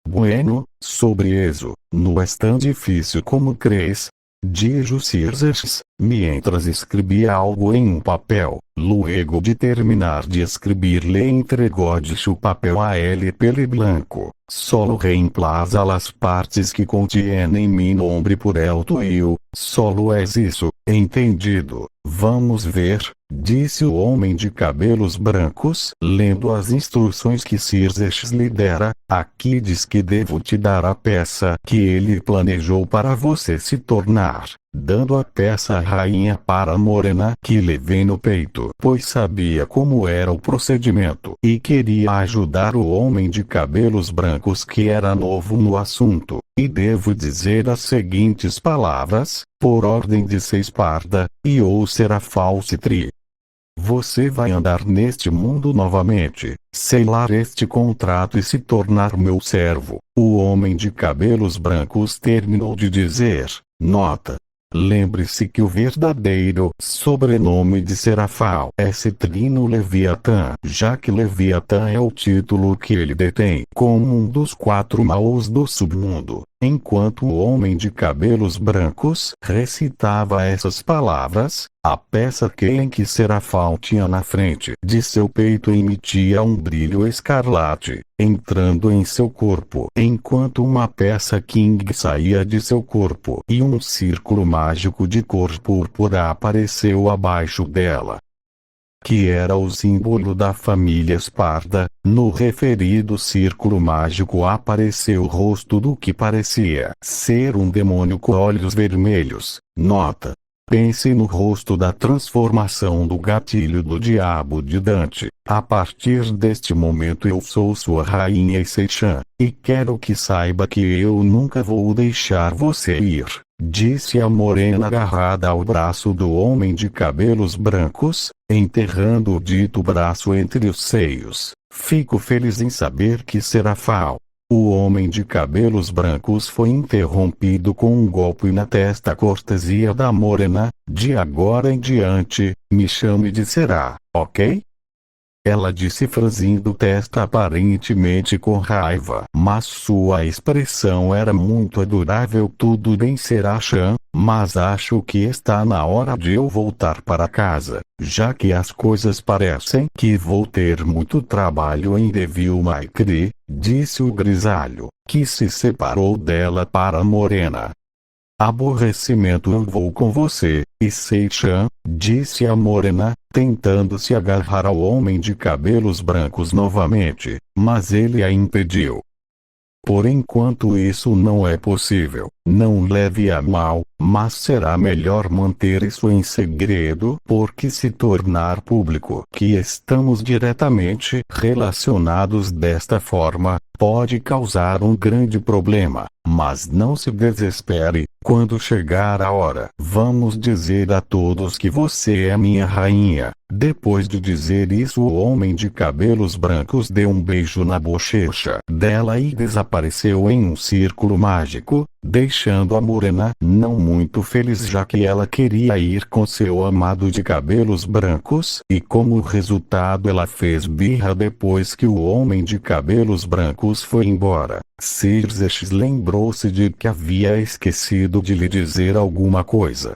Bueno, sobre isso, não é tão difícil como crees. Dijo Xerxes, mientras escrevia algo em um papel. Luego de terminar de escrever le entregó o papel a ele pelo blanco. Solo reemplaza las partes que contienen mi nombre por el tuyo. Solo es isso, entendido. Vamos ver, disse o homem de cabelos brancos, lendo as instruções que Xerxes lhe dera. Aqui diz que devo te dar a peça que ele planejou para você se tornar, dando a peça à rainha para a morena que levei no peito, pois sabia como era o procedimento e queria ajudar o homem de cabelos brancos que era novo no assunto. E devo dizer as seguintes palavras, por ordem de Seisparda, e ou será falsitri. Você vai andar neste mundo novamente, selar este contrato e se tornar meu servo. O homem de cabelos brancos terminou de dizer. Nota. Lembre-se que o verdadeiro sobrenome de Serafal é Citrino Leviatã, já que Leviatã é o título que ele detém como um dos 4 maus do submundo. Enquanto o homem de cabelos brancos recitava essas palavras, a peça em que Serafal tinha na frente de seu peito emitia um brilho escarlate, entrando em seu corpo, enquanto uma peça King saía de seu corpo e um círculo mágico de cor púrpura apareceu abaixo dela, que era o símbolo da família Esparda. No referido círculo mágico apareceu o rosto do que parecia ser um demônio com olhos vermelhos. Nota. Pense no rosto da transformação do gatilho do diabo de Dante. A partir deste momento eu sou sua rainha e Seichan, e quero que saiba que eu nunca vou deixar você ir, disse a morena agarrada ao braço do homem de cabelos brancos, enterrando o dito braço entre os seios. Fico feliz em saber que Serafal, o homem de cabelos brancos, foi interrompido com um golpe na testa. Cortesia da morena, de agora em diante, me chame de Será, ok? Ela disse franzindo testa aparentemente com raiva, mas sua expressão era muito adorável. Tudo bem, Serachan, mas acho que está na hora de eu voltar para casa, já que as coisas parecem que vou ter muito trabalho em Devil May Cry, disse o grisalho, que se separou dela para a morena. Aborrecimento, eu vou com você, e Seichan, disse a morena, tentando se agarrar ao homem de cabelos brancos novamente, mas ele a impediu. Por enquanto isso não é possível, não leve a mal, mas será melhor manter isso em segredo, porque se tornar público que estamos diretamente relacionados desta forma, pode causar um grande problema. Mas não se desespere, quando chegar a hora, vamos dizer a todos que você é minha rainha. Depois de dizer isso, o homem de cabelos brancos deu um beijo na bochecha dela e desapareceu em um círculo mágico, deixando a morena não muito feliz, já que ela queria ir com seu amado de cabelos brancos, e como resultado ela fez birra depois que o homem de cabelos brancos foi embora. Xerxes lembrou-se de que havia esquecido de lhe dizer alguma coisa.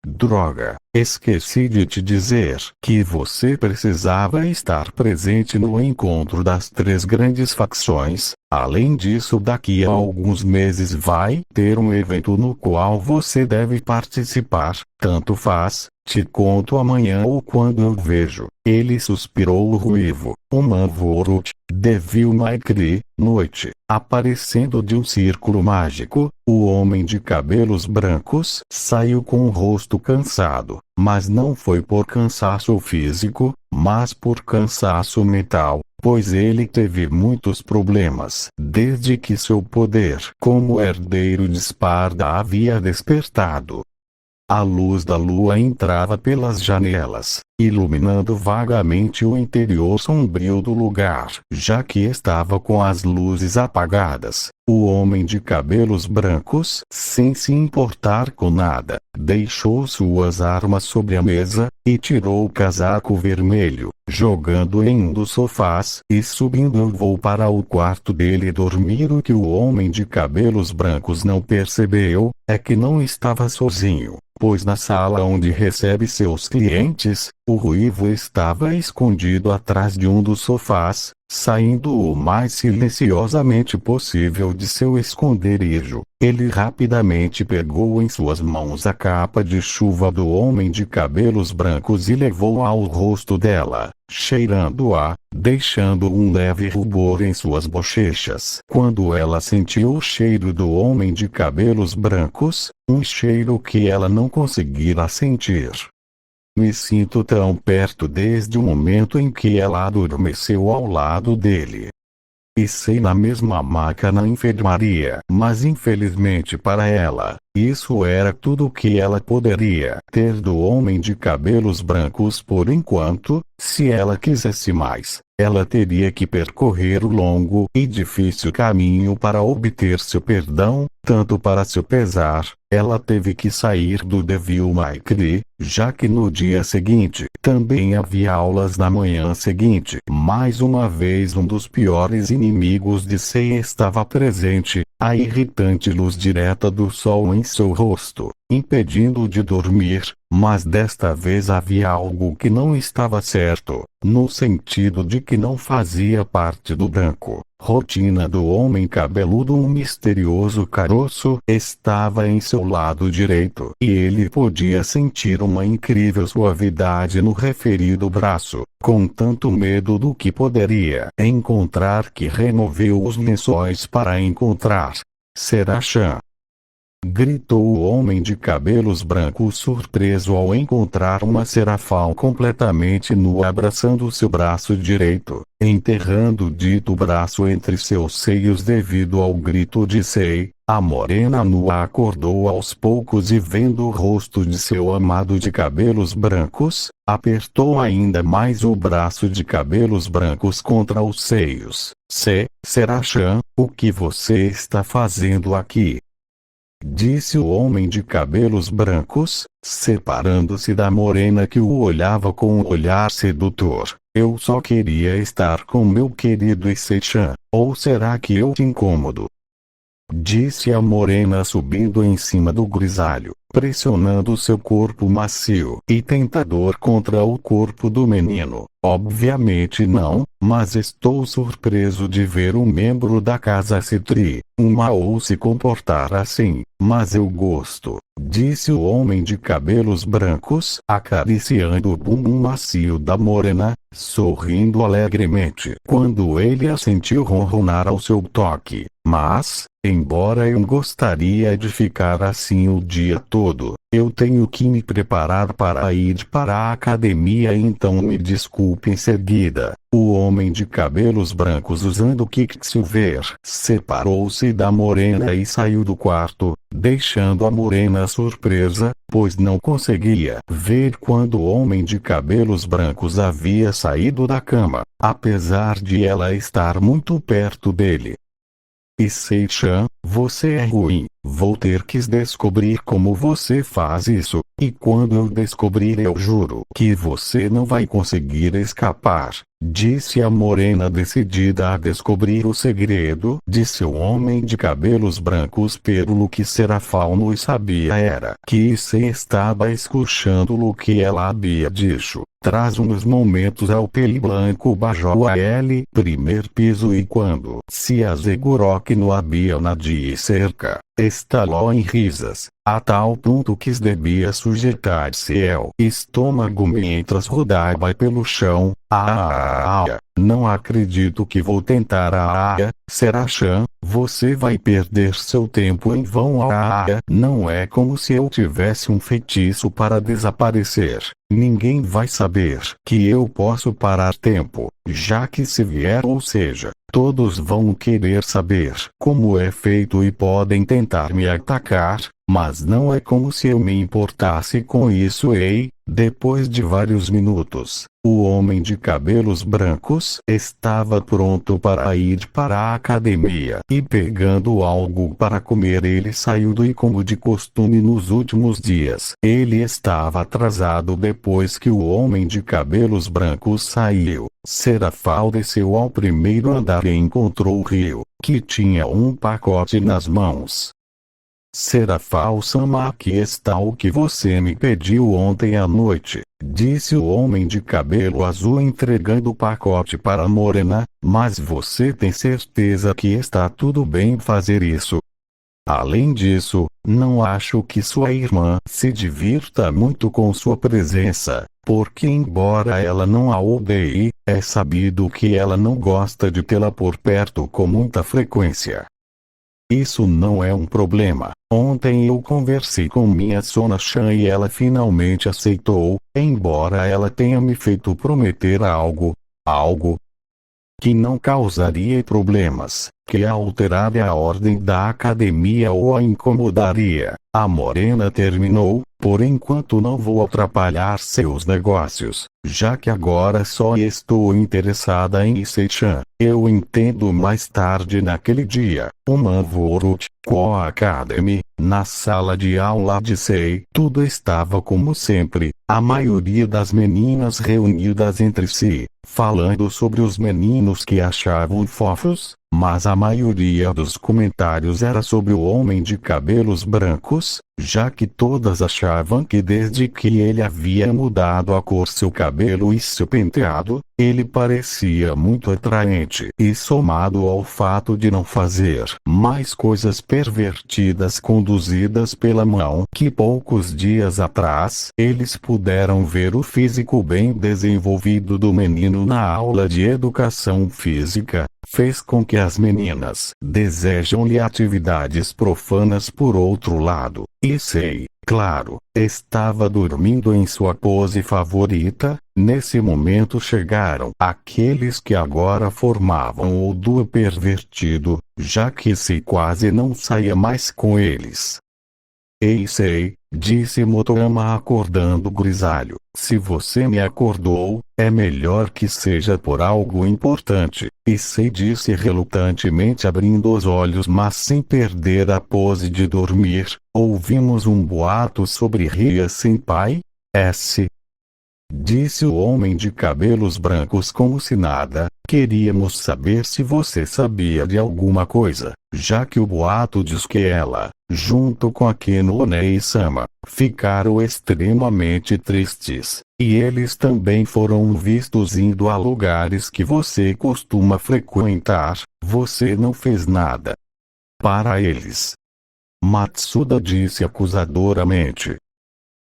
Droga, esqueci de te dizer que você precisava estar presente no encontro das 3 grandes facções. Além disso, daqui a alguns meses vai ter um evento no qual você deve participar. Tanto faz, te conto amanhã ou quando eu vejo. Ele suspirou o ruivo. Uma Vorut, Devil May Cry, noite. Aparecendo de um círculo mágico, o homem de cabelos brancos saiu com o rosto cansado, mas não foi por cansaço físico, mas por cansaço mental, pois ele teve muitos problemas desde que seu poder como herdeiro de Sparda havia despertado. A luz da lua entrava pelas janelas, iluminando vagamente o interior sombrio do lugar. Já que estava com as luzes apagadas, o homem de cabelos brancos, sem se importar com nada, deixou suas armas sobre a mesa, e tirou o casaco vermelho, jogando em um dos sofás, e subindo eu vou para o quarto dele dormir. O que o homem de cabelos brancos não percebeu, é que não estava sozinho, pois na sala onde recebe seus clientes, o ruivo estava escondido atrás de um dos sofás, saindo o mais silenciosamente possível de seu esconderijo. Ele rapidamente pegou em suas mãos a capa de chuva do homem de cabelos brancos e levou-a ao rosto dela, cheirando-a, deixando um leve rubor em suas bochechas. Quando ela sentiu o cheiro do homem de cabelos brancos, um cheiro que ela não conseguira sentir. Me sinto tão perto desde o momento em que ela adormeceu ao lado dele. Pisei na mesma maca na enfermaria, mas infelizmente para ela, isso era tudo o que ela poderia ter do homem de cabelos brancos por enquanto. Se ela quisesse mais, ela teria que percorrer o longo e difícil caminho para obter seu perdão. Tanto para seu pesar, ela teve que sair do Devil May Cry, já que no dia seguinte também havia aulas na manhã seguinte. Mais uma vez um dos piores inimigos de Sei estava presente, a irritante luz direta do sol em seu rosto, impedindo-o de dormir. Mas desta vez havia algo que não estava certo, no sentido de que não fazia parte do branco. Rotina do homem cabeludo. Um misterioso caroço estava em seu lado direito, e ele podia sentir uma incrível suavidade no referido braço. Com tanto medo do que poderia encontrar que removeu os lençóis para encontrar Serachan. Gritou o homem de cabelos brancos, surpreso ao encontrar uma Serafal completamente nua abraçando seu braço direito, enterrando o dito braço entre seus seios. Devido ao grito de Sei, a morena nua acordou aos poucos e, vendo o rosto de seu amado de cabelos brancos, apertou ainda mais o braço de cabelos brancos contra os seios. Serachan, o que você está fazendo aqui? Disse o homem de cabelos brancos, separando-se da morena que o olhava com um olhar sedutor. Eu só queria estar com meu querido Sei-chan, ou será que eu te incomodo? Disse a morena, subindo em cima do grisalho, pressionando seu corpo macio e tentador contra o corpo do menino. Obviamente não, mas estou surpreso de ver um membro da casa Citri, um Mao, se comportar assim, mas eu gosto, disse o homem de cabelos brancos, acariciando o bumbum macio da morena, sorrindo alegremente quando ele a sentiu ronronar ao seu toque. Mas, embora eu gostaria de ficar assim o dia todo, eu tenho que me preparar para ir para a academia, então me desculpe em seguida. O homem de cabelos brancos, usando Quicksilver, separou-se da morena e saiu do quarto, deixando a morena surpresa, pois não conseguia ver quando o homem de cabelos brancos havia saído da cama, apesar de ela estar muito perto dele. E Sei-chan, você é ruim, vou ter que descobrir como você faz isso, e quando eu descobrir eu juro que você não vai conseguir escapar. disse a morena decidida a descobrir o segredo de seu homem de cabelos brancos. Pelo que Serafalno sabia era que se estava escuchando o que ela havia dito. Traz uns momentos ao pele branco baixou a ele primeiro piso e quando se assegurou que não havia nada cerca, estalou em risas, a tal ponto que devia sujeitar-se ao estômago mientras rodava pelo chão. Não acredito que vou tentar Serachan, você vai perder seu tempo em vão. Não é como se eu tivesse um feitiço para desaparecer. Ninguém vai saber que eu posso parar tempo, já que se vier, ou seja, todos vão querer saber como é feito e podem tentar me atacar, mas não é como se eu me importasse com isso. Depois de vários minutos, o homem de cabelos brancos estava pronto para ir para a academia e pegando algo para comer ele saiu e como de costume nos últimos dias, ele estava atrasado. Depois que o homem de cabelos brancos saiu, Serafal desceu ao primeiro andar e encontrou o Rio, que tinha um pacote nas mãos. Serafal-sama, aqui está o que você me pediu ontem à noite, disse o homem de cabelo azul entregando o pacote para a morena, mas você tem certeza que está tudo bem fazer isso? Além disso, não acho que sua irmã se divirta muito com sua presença, porque embora ela não a odeie, é sabido que ela não gosta de tê-la por perto com muita frequência. Isso não é um problema. Ontem eu conversei com minha Sona-chan e ela finalmente aceitou, embora ela tenha me feito prometer algo que não causaria problemas, que alteraria a ordem da academia ou a incomodaria. A morena terminou, por enquanto não vou atrapalhar seus negócios, já que agora só estou interessada em Issei-chan. Eu entendo. Mais tarde naquele dia, uma Vorut, Academy, na sala de aula de Sei, tudo estava como sempre, a maioria das meninas reunidas entre si, falando sobre os meninos que achavam fofos, mas a maioria dos comentários era sobre o homem de cabelos brancos, já que todas achavam que desde que ele havia mudado a cor seu cabelo e seu penteado, ele parecia muito atraente. E somado ao fato de não fazer mais coisas pervertidas conduzidas pela mão, que poucos dias atrás eles puderam ver o físico bem desenvolvido do menino na aula de educação física, fez com que as meninas desejam-lhe atividades profanas. Por outro lado, Issei, claro, estava dormindo em sua pose favorita. Nesse momento chegaram aqueles que agora formavam o duo pervertido, já que Issei quase não saía mais com eles. Issei, disse Motoyama acordando Grisalho, se você me acordou, é melhor que seja por algo importante. Issei disse relutantemente abrindo os olhos mas sem perder a pose de dormir. Ouvimos um boato sobre Ria-senpai? Disse o homem de cabelos brancos como se nada. Queríamos saber se você sabia de alguma coisa, já que o boato diz que ela, junto com a Keno Onei-sama, ficaram extremamente tristes, e eles também foram vistos indo a lugares que você costuma frequentar. Você não fez nada para eles. Matsuda disse acusadoramente.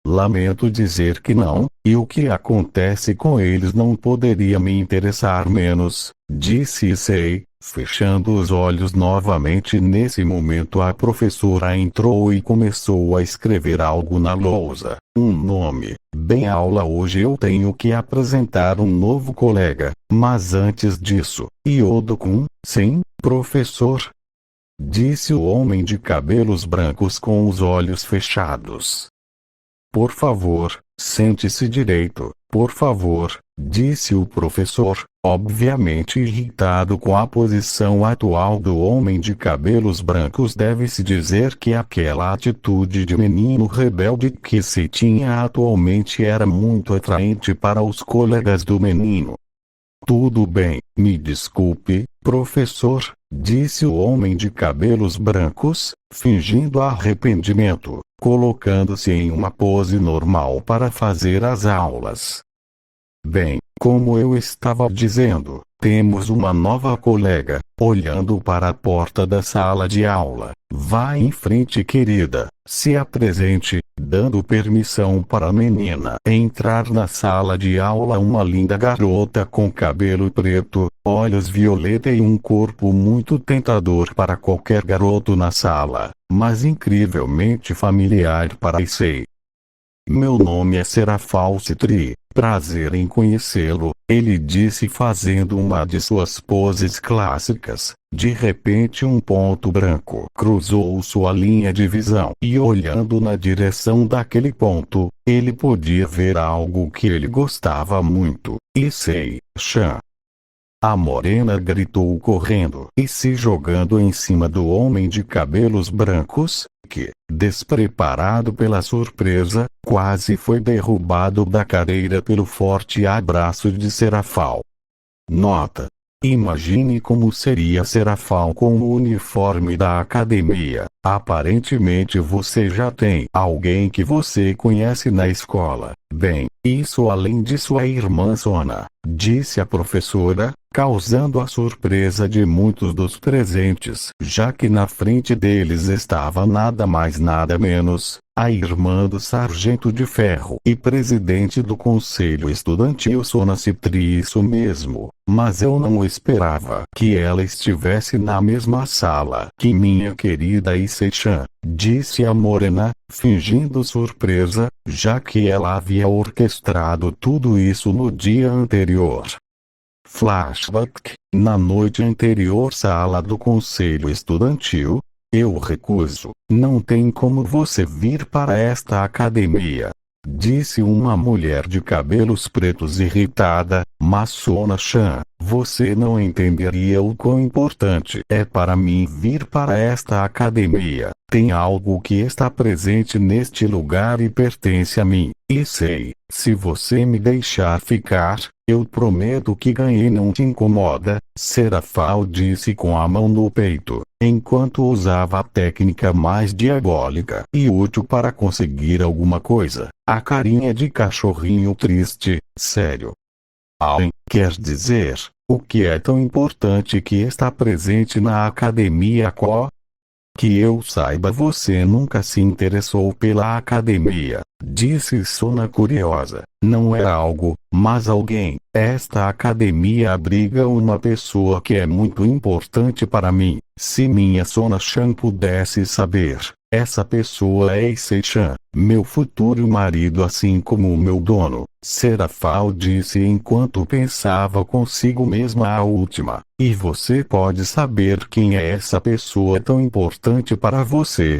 Lamento dizer que não, e o que acontece com eles não poderia me interessar menos, disse Issei, fechando os olhos novamente. Nesse momento a professora entrou e começou a escrever algo na lousa. Um nome. Bem, aula hoje eu tenho que apresentar um novo colega, mas antes disso, Yodo-kun, sim, professor? Disse o homem de cabelos brancos com os olhos fechados. Por favor, sente-se direito, por favor, disse o professor, obviamente irritado com a posição atual do homem de cabelos brancos. Deve-se dizer que aquela atitude de menino rebelde que se tinha atualmente era muito atraente para os colegas do menino. Tudo bem, me desculpe, professor, disse o homem de cabelos brancos, fingindo arrependimento, colocando-se em uma pose normal para fazer as aulas. Bem, como eu estava dizendo, temos uma nova colega, olhando para a porta da sala de aula. Vá em frente, querida, se apresente, dando permissão para a menina entrar na sala de aula. Uma linda garota com cabelo preto, olhos violeta e um corpo muito tentador para qualquer garoto na sala, mas incrivelmente familiar para Issei. Meu nome é Serafal Citri, prazer em conhecê-lo, ele disse fazendo uma de suas poses clássicas. De repente um ponto branco cruzou sua linha de visão e olhando na direção daquele ponto, ele podia ver algo que ele gostava muito. Issei-chan. A morena gritou correndo e se jogando em cima do homem de cabelos brancos, que, despreparado pela surpresa, quase foi derrubado da cadeira pelo forte abraço de Serafal. Nota: imagine como seria Serafal com o uniforme da academia. Aparentemente você já tem alguém que você conhece na escola. Bem, isso além de sua irmã Sona, disse a professora, causando a surpresa de muitos dos presentes, já que na frente deles estava nada mais nada menos a irmã do sargento de ferro e presidente do conselho estudantil Sona Citri. Isso mesmo, mas eu não esperava que ela estivesse na mesma sala que minha querida Issei-chan, disse a morena, fingindo surpresa, já que ela havia orquestrado tudo isso no dia anterior. Flashback: na noite anterior, sala do conselho estudantil. Eu recuso, não tem como você vir para esta academia, disse uma mulher de cabelos pretos irritada. Mas Sona-chan, você não entenderia o quão importante é para mim vir para esta academia. Tem algo que está presente neste lugar e pertence a mim. E sei, se você me deixar ficar, eu prometo que ganhei. Não te incomoda, Serafal disse com a mão no peito, enquanto usava a técnica mais diabólica e útil para conseguir alguma coisa, a carinha de cachorrinho triste. Sério? Quer dizer, o que é tão importante que está presente na academia? Que eu saiba, você nunca se interessou pela academia, disse Sona curiosa. Não é algo, mas alguém. Esta academia abriga uma pessoa que é muito importante para mim. Se minha Sona-chan pudesse saber, essa pessoa é Issei-chan, meu futuro marido, assim como o meu dono. Serafal disse enquanto pensava consigo mesma a última. E você pode saber quem é essa pessoa tão importante para você?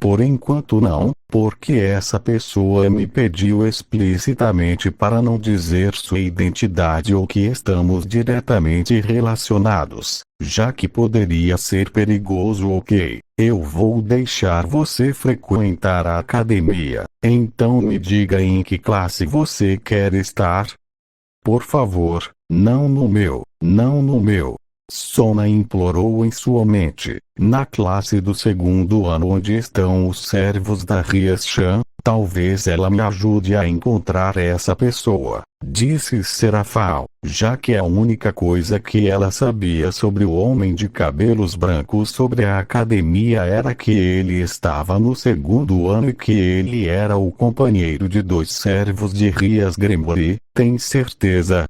Por enquanto não, porque essa pessoa me pediu explicitamente para não dizer sua identidade ou que estamos diretamente relacionados, já que poderia ser perigoso. Ok, eu vou deixar você frequentar a academia, então me diga em que classe você quer estar? Por favor, não no meu, não no meu. Sona implorou em sua mente. Na classe do segundo ano, onde estão os servos da Rias-chan, talvez ela me ajude a encontrar essa pessoa, disse Serafal, já que a única coisa que ela sabia sobre o homem de cabelos brancos sobre a academia era que ele estava no segundo ano e que ele era o companheiro de 2 servos de Rias Gremory. Tem certeza?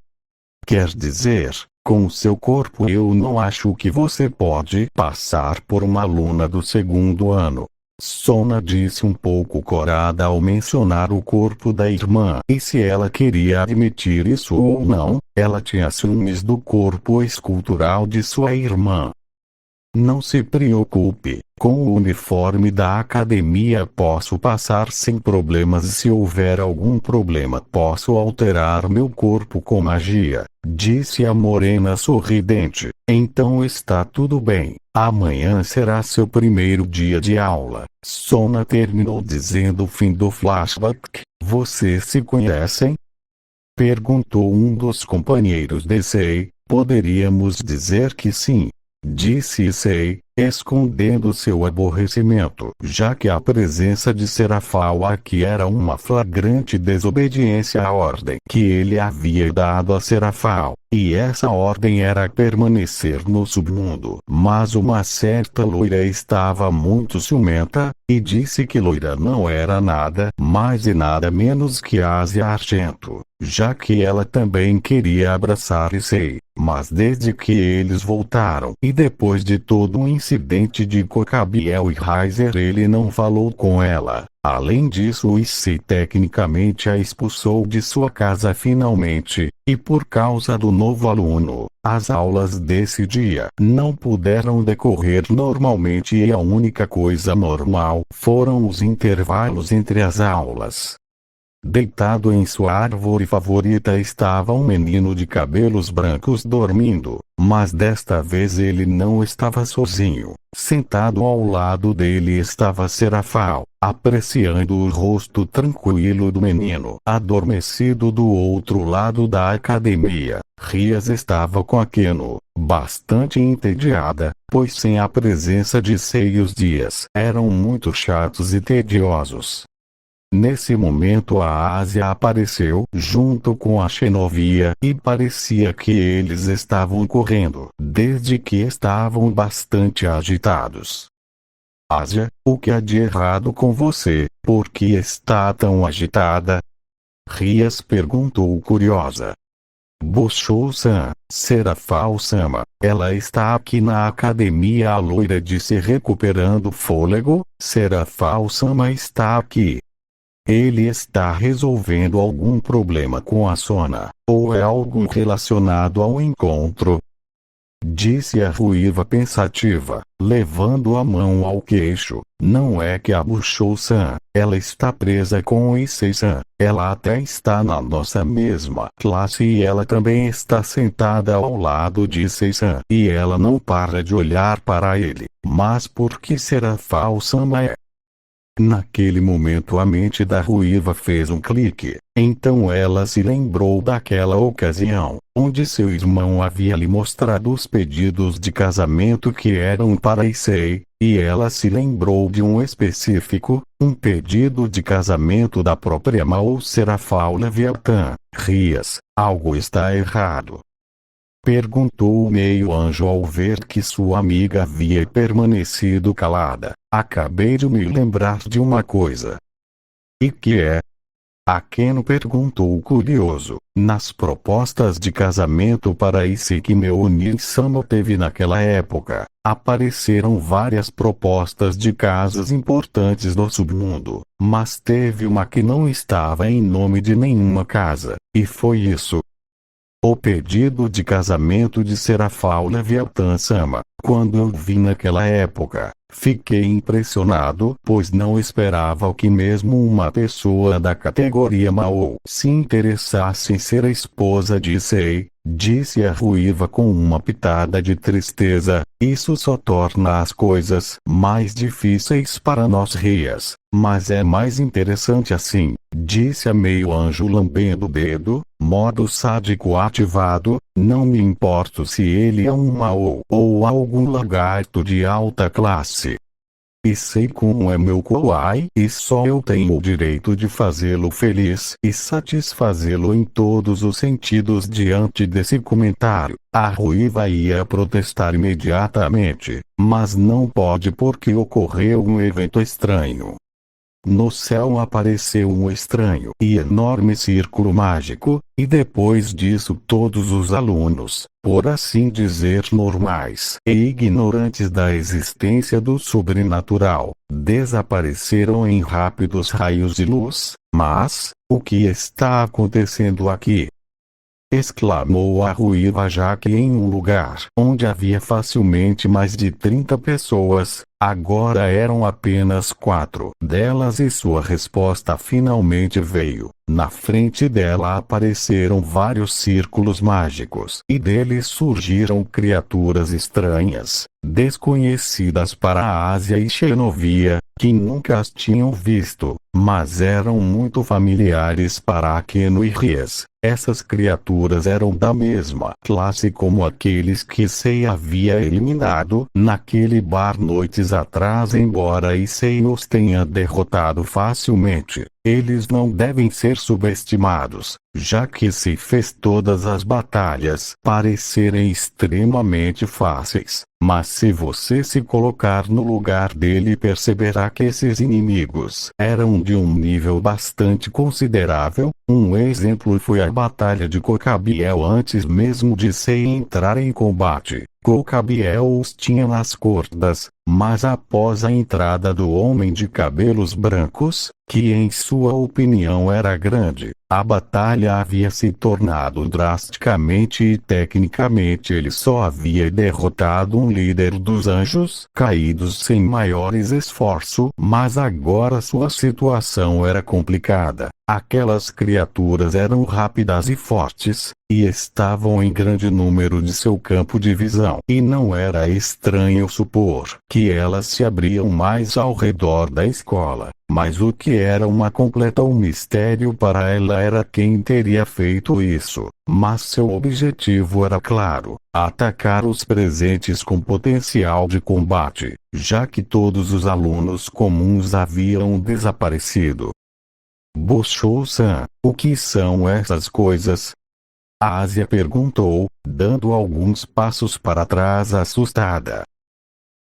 Quer dizer, com seu corpo eu não acho que você pode passar por uma aluna do segundo ano. Sona disse um pouco corada ao mencionar o corpo da irmã. E se ela queria admitir isso ou não, ela tinha ciúmes do corpo escultural de sua irmã. Não se preocupe, com o uniforme da academia posso passar sem problemas e se houver algum problema posso alterar meu corpo com magia, disse a morena sorridente. Então está tudo bem, amanhã será seu primeiro dia de aula. Sona terminou dizendo. Fim do flashback. Vocês se conhecem? Perguntou um dos companheiros de Issei. Poderíamos dizer que sim, disse Issei, escondendo seu aborrecimento, já que a presença de Serafal aqui era uma flagrante desobediência à ordem que ele havia dado a Serafal, e essa ordem era permanecer no submundo. Mas uma certa loira estava muito ciumenta, e disse que loira não era nada mais e nada menos que Ásia Argento, já que ela também queria abraçar Issei. Mas desde que eles voltaram, e depois de todo o incidente de Cocabiel e Heiser, ele não falou com ela. Além disso, Issei tecnicamente a expulsou de sua casa finalmente, e por causa do novo aluno, as aulas desse dia não puderam decorrer normalmente, e a única coisa normal foram os intervalos entre as aulas. Deitado em sua árvore favorita estava um menino de cabelos brancos dormindo, mas desta vez ele não estava sozinho. Sentado ao lado dele estava Serafal, apreciando o rosto tranquilo do menino adormecido do outro lado da academia. Rias estava com Akeno, bastante entediada, pois sem a presença de Sei os dias eram muito chatos e tediosos. Nesse momento a Ásia apareceu junto com a Xenovia, e parecia que eles estavam correndo, desde que estavam bastante agitados. Ásia, o que há de errado com você? Por que está tão agitada? Rias perguntou curiosa. Bushou-san, Serafal-sama, ela está aqui na academia, a loira disse recuperando fôlego. Serafal-sama está aqui. Ele está resolvendo algum problema com a Sona, ou é algo relacionado ao encontro? Disse a ruiva pensativa, levando a mão ao queixo. Não é que a Bushou-san, ela está presa com o Issei-san, ela até está na nossa mesma classe e ela também está sentada ao lado de Issei-san, e ela não para de olhar para ele. Mas por que Serafal-sama é? Naquele momento a mente da ruiva fez um clique. Então ela se lembrou daquela ocasião, onde seu irmão havia lhe mostrado os pedidos de casamento que eram para Issei, e ela se lembrou de um específico, um pedido de casamento da própria Mao Serafal Leviatã. Rias, algo está errado. Perguntou o meio-anjo ao ver que sua amiga havia permanecido calada. Acabei de me lembrar de uma coisa. E que é? Akeno perguntou curioso. Nas propostas de casamento para Issei que meu Oni-sama teve naquela época, apareceram várias propostas de casas importantes do submundo, mas teve uma que não estava em nome de nenhuma casa, e foi isso. O pedido de casamento de Serafal Leviatã-sama. Quando eu vi naquela época, fiquei impressionado, pois não esperava que mesmo uma pessoa da categoria Mao se interessasse em ser a esposa de Issei, disse a ruiva com uma pitada de tristeza. Isso só torna as coisas mais difíceis para nós Rias, mas é mais interessante assim, disse a meio-anjo lambendo o dedo. Modo sádico ativado, não me importo se ele é um Mao ou algum lagarto de alta classe. Issei Kun é meu Kouai e só eu tenho o direito de fazê-lo feliz e satisfazê-lo em todos os sentidos. Diante desse comentário, a ruiva ia protestar imediatamente, mas não pode porque ocorreu um evento estranho. No céu apareceu um estranho e enorme círculo mágico, e depois disso todos os alunos, por assim dizer normais e ignorantes da existência do sobrenatural, desapareceram em rápidos raios de luz. Mas, o que está acontecendo aqui? Exclamou a ruiva, já que em um lugar onde havia facilmente mais de 30 pessoas, agora eram apenas 4 delas, e sua resposta finalmente veio. Na frente dela apareceram vários círculos mágicos, e deles surgiram criaturas estranhas, desconhecidas para a Ásia e Xenovia, que nunca as tinham visto, mas eram muito familiares para Akeno e Rias. Essas criaturas eram da mesma classe como aqueles que Sei havia eliminado naquele bar noites atrás, embora Sei os tenha derrotado facilmente. Eles não devem ser subestimados, já que Sei fez todas as batalhas parecerem extremamente fáceis. Mas se você se colocar no lugar dele, perceberá que esses inimigos eram de um nível bastante considerável. Um exemplo foi a Batalha de Cocabiel antes mesmo de Sei entrar em combate. Cocabiel os tinha nas cordas, mas após a entrada do homem de cabelos brancos, que em sua opinião era grande, a batalha havia se tornado drasticamente e tecnicamente ele só havia derrotado um líder dos anjos caídos sem maiores esforços, mas agora sua situação era complicada. Aquelas criaturas eram rápidas e fortes, e estavam em grande número de seu campo de visão. E não era estranho supor que elas se abriam mais ao redor da escola. Mas o que era um mistério para ela era quem teria feito isso. Mas seu objetivo era claro: atacar os presentes com potencial de combate, já que todos os alunos comuns haviam desaparecido. Bochou-san, o que são essas coisas? A Ásia perguntou, dando alguns passos para trás assustada.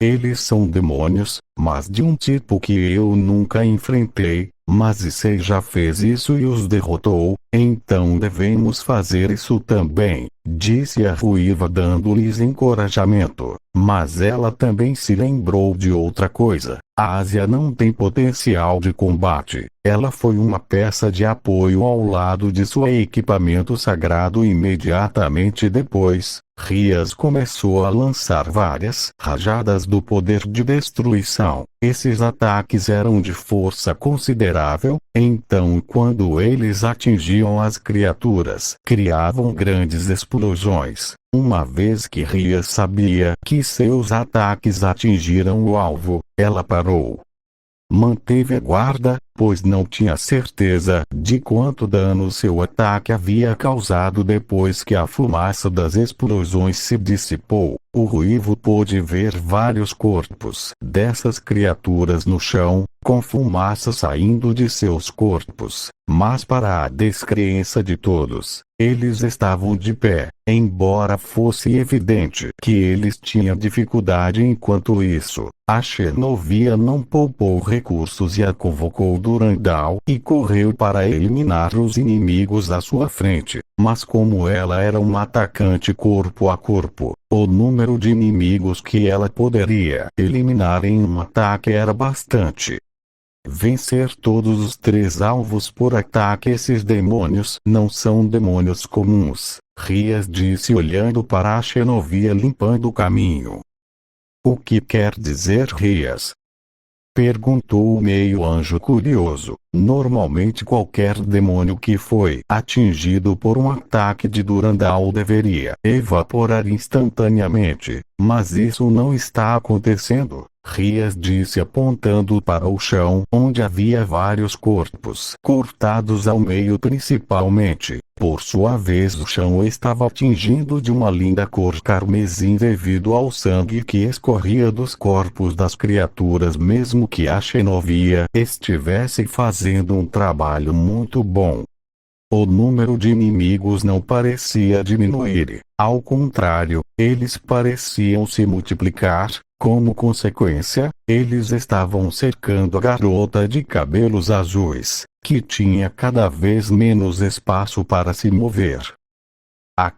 Eles são demônios, mas de um tipo que eu nunca enfrentei, mas Sei já fez isso e os derrotou, então devemos fazer isso também, disse a ruiva dando-lhes encorajamento. Mas ela também se lembrou de outra coisa: a Ásia não tem potencial de combate. Ela foi uma peça de apoio ao lado de seu equipamento sagrado. Imediatamente depois, Rias começou a lançar várias rajadas do poder de destruição. Esses ataques eram de força considerável, então quando eles atingiam as criaturas, criavam grandes explosões. Uma vez que Rias sabia que seus ataques atingiram o alvo, ela parou. Manteve a guarda, pois não tinha certeza de quanto dano seu ataque havia causado. Depois que a fumaça das explosões se dissipou, o ruivo pôde ver vários corpos dessas criaturas no chão, com fumaça saindo de seus corpos. Mas para a descrença de todos, eles estavam de pé, embora fosse evidente que eles tinham dificuldade. Enquanto isso, a Xenovia não poupou recursos e a convocou Durandal e correu para eliminar os inimigos à sua frente. Mas como ela era uma atacante corpo a corpo, o número de inimigos que ela poderia eliminar em um ataque era bastante. Vencer todos os 3 alvos por ataque. Esses demônios não são demônios comuns, Rias disse olhando para a Xenovia limpando o caminho. O que quer dizer, Rias? Perguntou o meio-anjo curioso. Normalmente qualquer demônio que foi atingido por um ataque de Durandal deveria evaporar instantaneamente, mas isso não está acontecendo, Rias disse apontando para o chão onde havia vários corpos cortados ao meio. Principalmente, por sua vez, o chão estava tingido de uma linda cor carmesim devido ao sangue que escorria dos corpos das criaturas. Mesmo que a Xenovia estivesse fazendo um trabalho muito bom, o número de inimigos não parecia diminuir. Ao contrário, eles pareciam se multiplicar. Como consequência, eles estavam cercando a garota de cabelos azuis, que tinha cada vez menos espaço para se mover.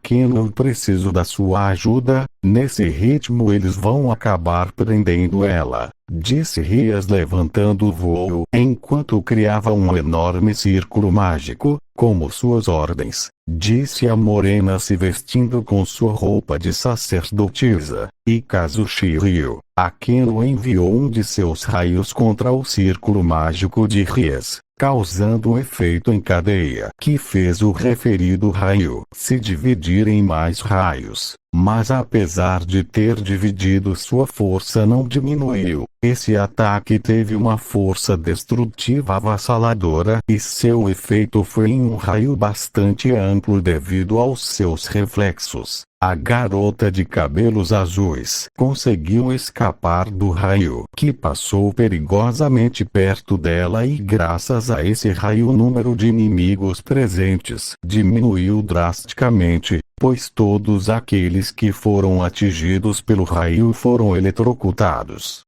Eu preciso da sua ajuda. Nesse ritmo eles vão acabar prendendo ela, disse Rias levantando o voo, enquanto criava um enorme círculo mágico, como suas ordens, disse a morena se vestindo com sua roupa de sacerdotisa. E Kazushi riu. Akeno enviou um de seus raios contra o círculo mágico de Rias, causando um efeito em cadeia que fez o referido raio se dividir em mais raios. Mas apesar de ter dividido, sua força não diminuiu. Esse ataque teve uma força destrutiva avassaladora e seu efeito foi em um raio bastante amplo devido aos seus reflexos. A garota de cabelos azuis conseguiu escapar do raio que passou perigosamente perto dela e graças a esse raio o número de inimigos presentes diminuiu drasticamente, pois todos aqueles que foram atingidos pelo raio foram eletrocutados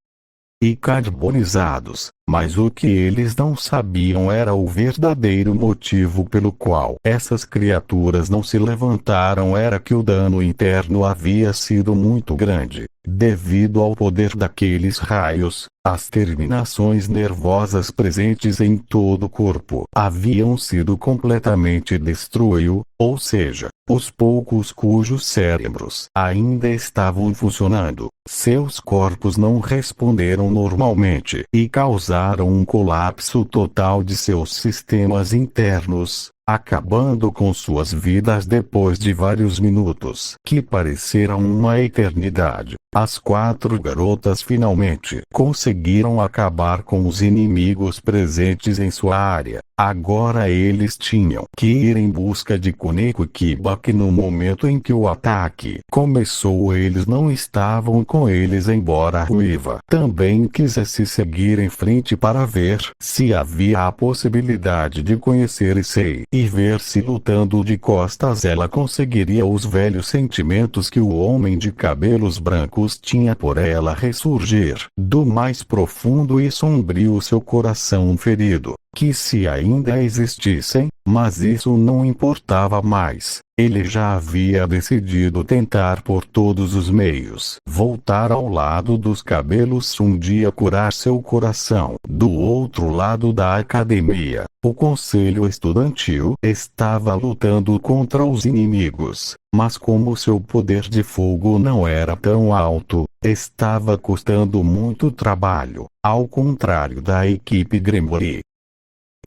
e carbonizados, mas o que eles não sabiam era o verdadeiro motivo pelo qual essas criaturas não se levantaram era que o dano interno havia sido muito grande, devido ao poder daqueles raios. As terminações nervosas presentes em todo o corpo haviam sido completamente destruídas, ou seja, os poucos cujos cérebros ainda estavam funcionando, seus corpos não responderam normalmente e causaram um colapso total de seus sistemas internos, acabando com suas vidas depois de vários minutos que pareceram uma eternidade. As 4 garotas finalmente conseguiram acabar com os inimigos presentes em sua área. Agora eles tinham que ir em busca de Kuneko Kiba, que no momento em que o ataque começou eles não estavam com eles, embora a Ruiva também quisesse seguir em frente para ver se havia a possibilidade de conhecer Issei e ver se lutando de costas ela conseguiria os velhos sentimentos que o homem de cabelos brancos tinha por ela ressurgir do mais profundo e sombrio seu coração ferido, que se ainda existissem, mas isso não importava mais. Ele já havia decidido tentar por todos os meios voltar ao lado dos cabelos um dia curar seu coração. Do outro lado da academia, o conselho estudantil estava lutando contra os inimigos, mas como seu poder de fogo não era tão alto, estava custando muito trabalho, ao contrário da equipe Gremlin.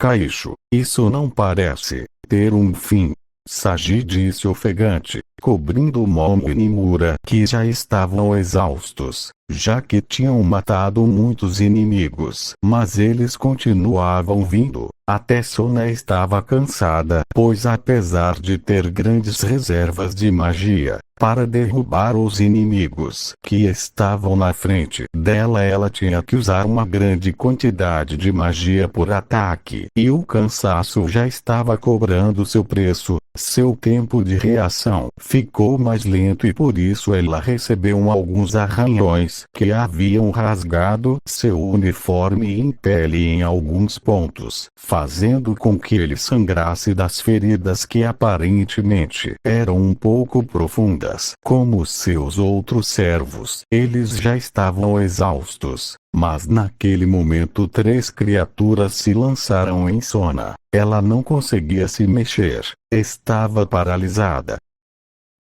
Kaisho, isso não parece ter um fim. Saji disse ofegante, cobrindo Momo e Nimura, que já estavam exaustos, já que tinham matado muitos inimigos. Mas eles continuavam vindo. Até Sona estava cansada, pois apesar de ter grandes reservas de magia para derrubar os inimigos que estavam na frente dela, ela tinha que usar uma grande quantidade de magia por ataque, e o cansaço já estava cobrando seu preço. Seu tempo de reação ficou mais lento e por isso ela recebeu alguns arranhões que haviam rasgado seu uniforme em pele em alguns pontos, fazendo com que ele sangrasse das feridas que aparentemente eram um pouco profundas. Como seus outros servos, eles já estavam exaustos. Mas naquele momento 3 criaturas se lançaram em Sona. Ela não conseguia se mexer, estava paralisada.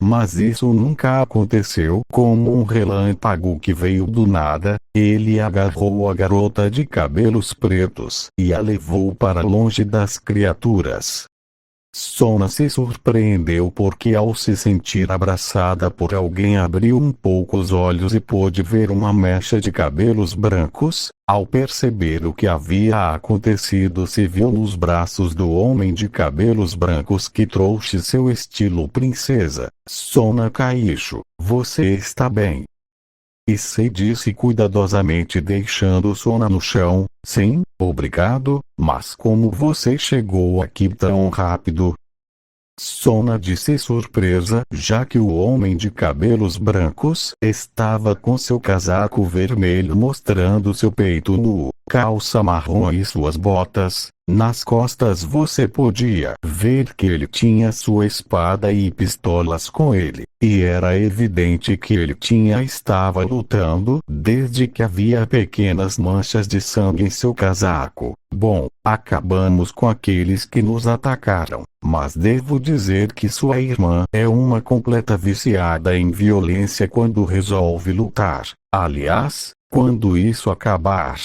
Mas isso nunca aconteceu. Como um relâmpago que veio do nada, ele agarrou a garota de cabelos pretos e a levou para longe das criaturas. Sona se surpreendeu porque ao se sentir abraçada por alguém abriu um pouco os olhos e pôde ver uma mecha de cabelos brancos. Ao perceber o que havia acontecido, se viu nos braços do homem de cabelos brancos que trouxe seu estilo princesa. Sona Kaisho, você está bem? Issei disse cuidadosamente, deixando Sona no chão. Sim, obrigado, mas como você chegou aqui tão rápido? Sona disse surpresa, já que o homem de cabelos brancos estava com seu casaco vermelho mostrando seu peito nu, calça marrom e suas botas. Nas costas você podia ver que ele tinha sua espada e pistolas com ele, e era evidente que ele estava lutando, desde que havia pequenas manchas de sangue em seu casaco. Bom, acabamos com aqueles que nos atacaram, mas devo dizer que sua irmã é uma completa viciada em violência quando resolve lutar. Aliás, quando isso acabar,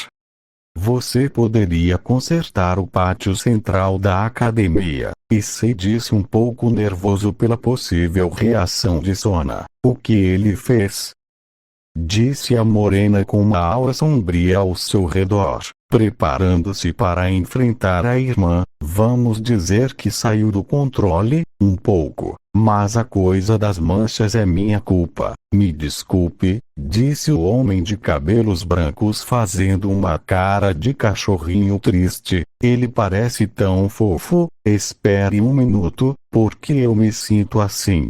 você poderia consertar o pátio central da academia. Issei disse um pouco nervoso pela possível reação de Sona. O que ele fez? disse a morena com uma aura sombria ao seu redor, preparando-se para enfrentar a irmã. Vamos dizer que saiu do controle, um pouco, mas a coisa das manchas é minha culpa. Me desculpe, disse o homem de cabelos brancos fazendo uma cara de cachorrinho triste. Ele parece tão fofo. Espere um minuto, porque eu me sinto assim.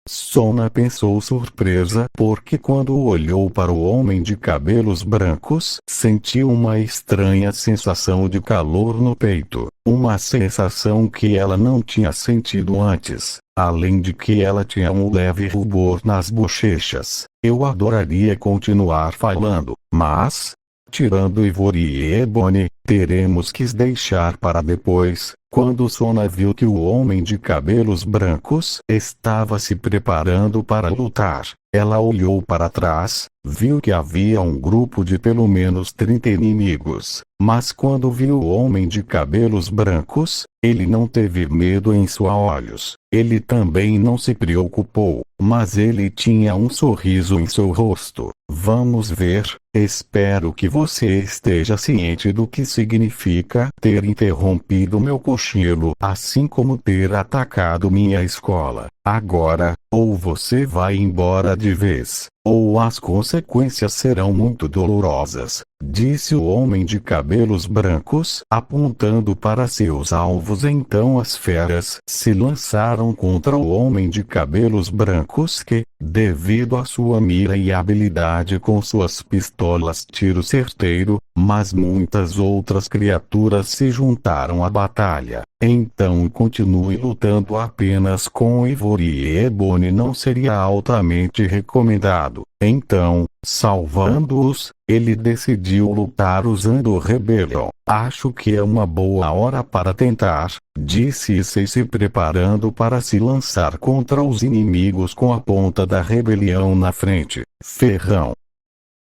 Sona pensou surpresa porque quando olhou para o homem de cabelos brancos, sentiu uma estranha sensação de calor no peito, uma sensação que ela não tinha sentido antes, além de que ela tinha um leve rubor nas bochechas. Eu adoraria continuar falando, mas, tirando Ivory e Ebony, teremos que deixar para depois. Quando Sona viu que o homem de cabelos brancos estava se preparando para lutar, ela olhou para trás, viu que havia um grupo de pelo menos 30 inimigos. Mas quando viu o homem de cabelos brancos, ele não teve medo em seus olhos. Ele também não se preocupou, mas ele tinha um sorriso em seu rosto. Vamos ver. Espero que você esteja ciente do que significa ter interrompido meu cochilo, assim como ter atacado minha escola. Agora, ou você vai embora de vez, ou as consequências serão muito dolorosas, disse o homem de cabelos brancos, apontando para seus alvos. Então as feras se lançaram contra o homem de cabelos brancos que, devido à sua mira e habilidade com suas pistolas tiro certeiro, mas muitas outras criaturas se juntaram à batalha. Então continue lutando apenas com Ivory e Ebony não seria altamente recomendado. Então, salvando-os, ele decidiu lutar usando o Rebellion. Acho que é uma boa hora para tentar, disse Issei se preparando para se lançar contra os inimigos com a ponta da rebelião na frente. Ferrão.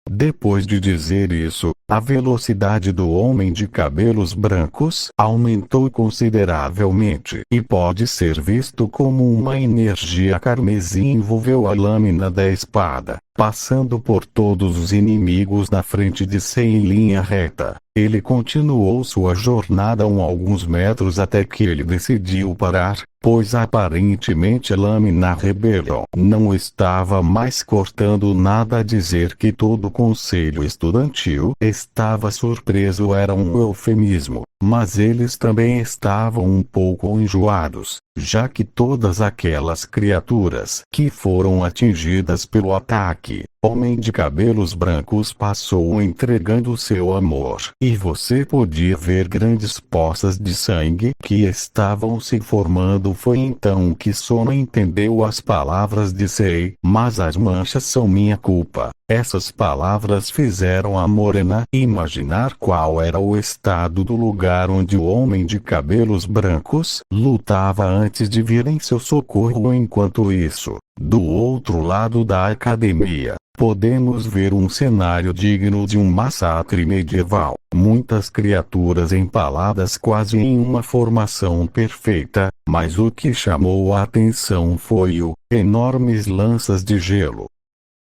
Depois de dizer isso, a velocidade do homem de cabelos brancos aumentou consideravelmente e pode ser visto como uma energia carmesim envolveu a lâmina da espada, passando por todos os inimigos na frente de Sei em linha reta. Ele continuou sua jornada alguns metros até que ele decidiu parar, pois aparentemente a lâmina Rebellion não estava mais cortando nada. A dizer que todo o conselho estudantil estava surpreso era um eufemismo, mas eles também estavam um pouco enjoados, já que todas aquelas criaturas que foram atingidas pelo ataque, homem de cabelos brancos passou entregando seu amor, e você podia ver grandes poças de sangue que estavam se formando. Foi então que Sona entendeu as palavras de Sei, mas as manchas são minha culpa. Essas palavras fizeram a morena imaginar qual era o estado do lugar onde o homem de cabelos brancos lutava antes de vir em seu socorro. Enquanto isso, do outro lado da academia, podemos ver um cenário digno de um massacre medieval. Muitas criaturas empaladas quase em uma formação perfeita, mas o que chamou a atenção foi o enormes lanças de gelo.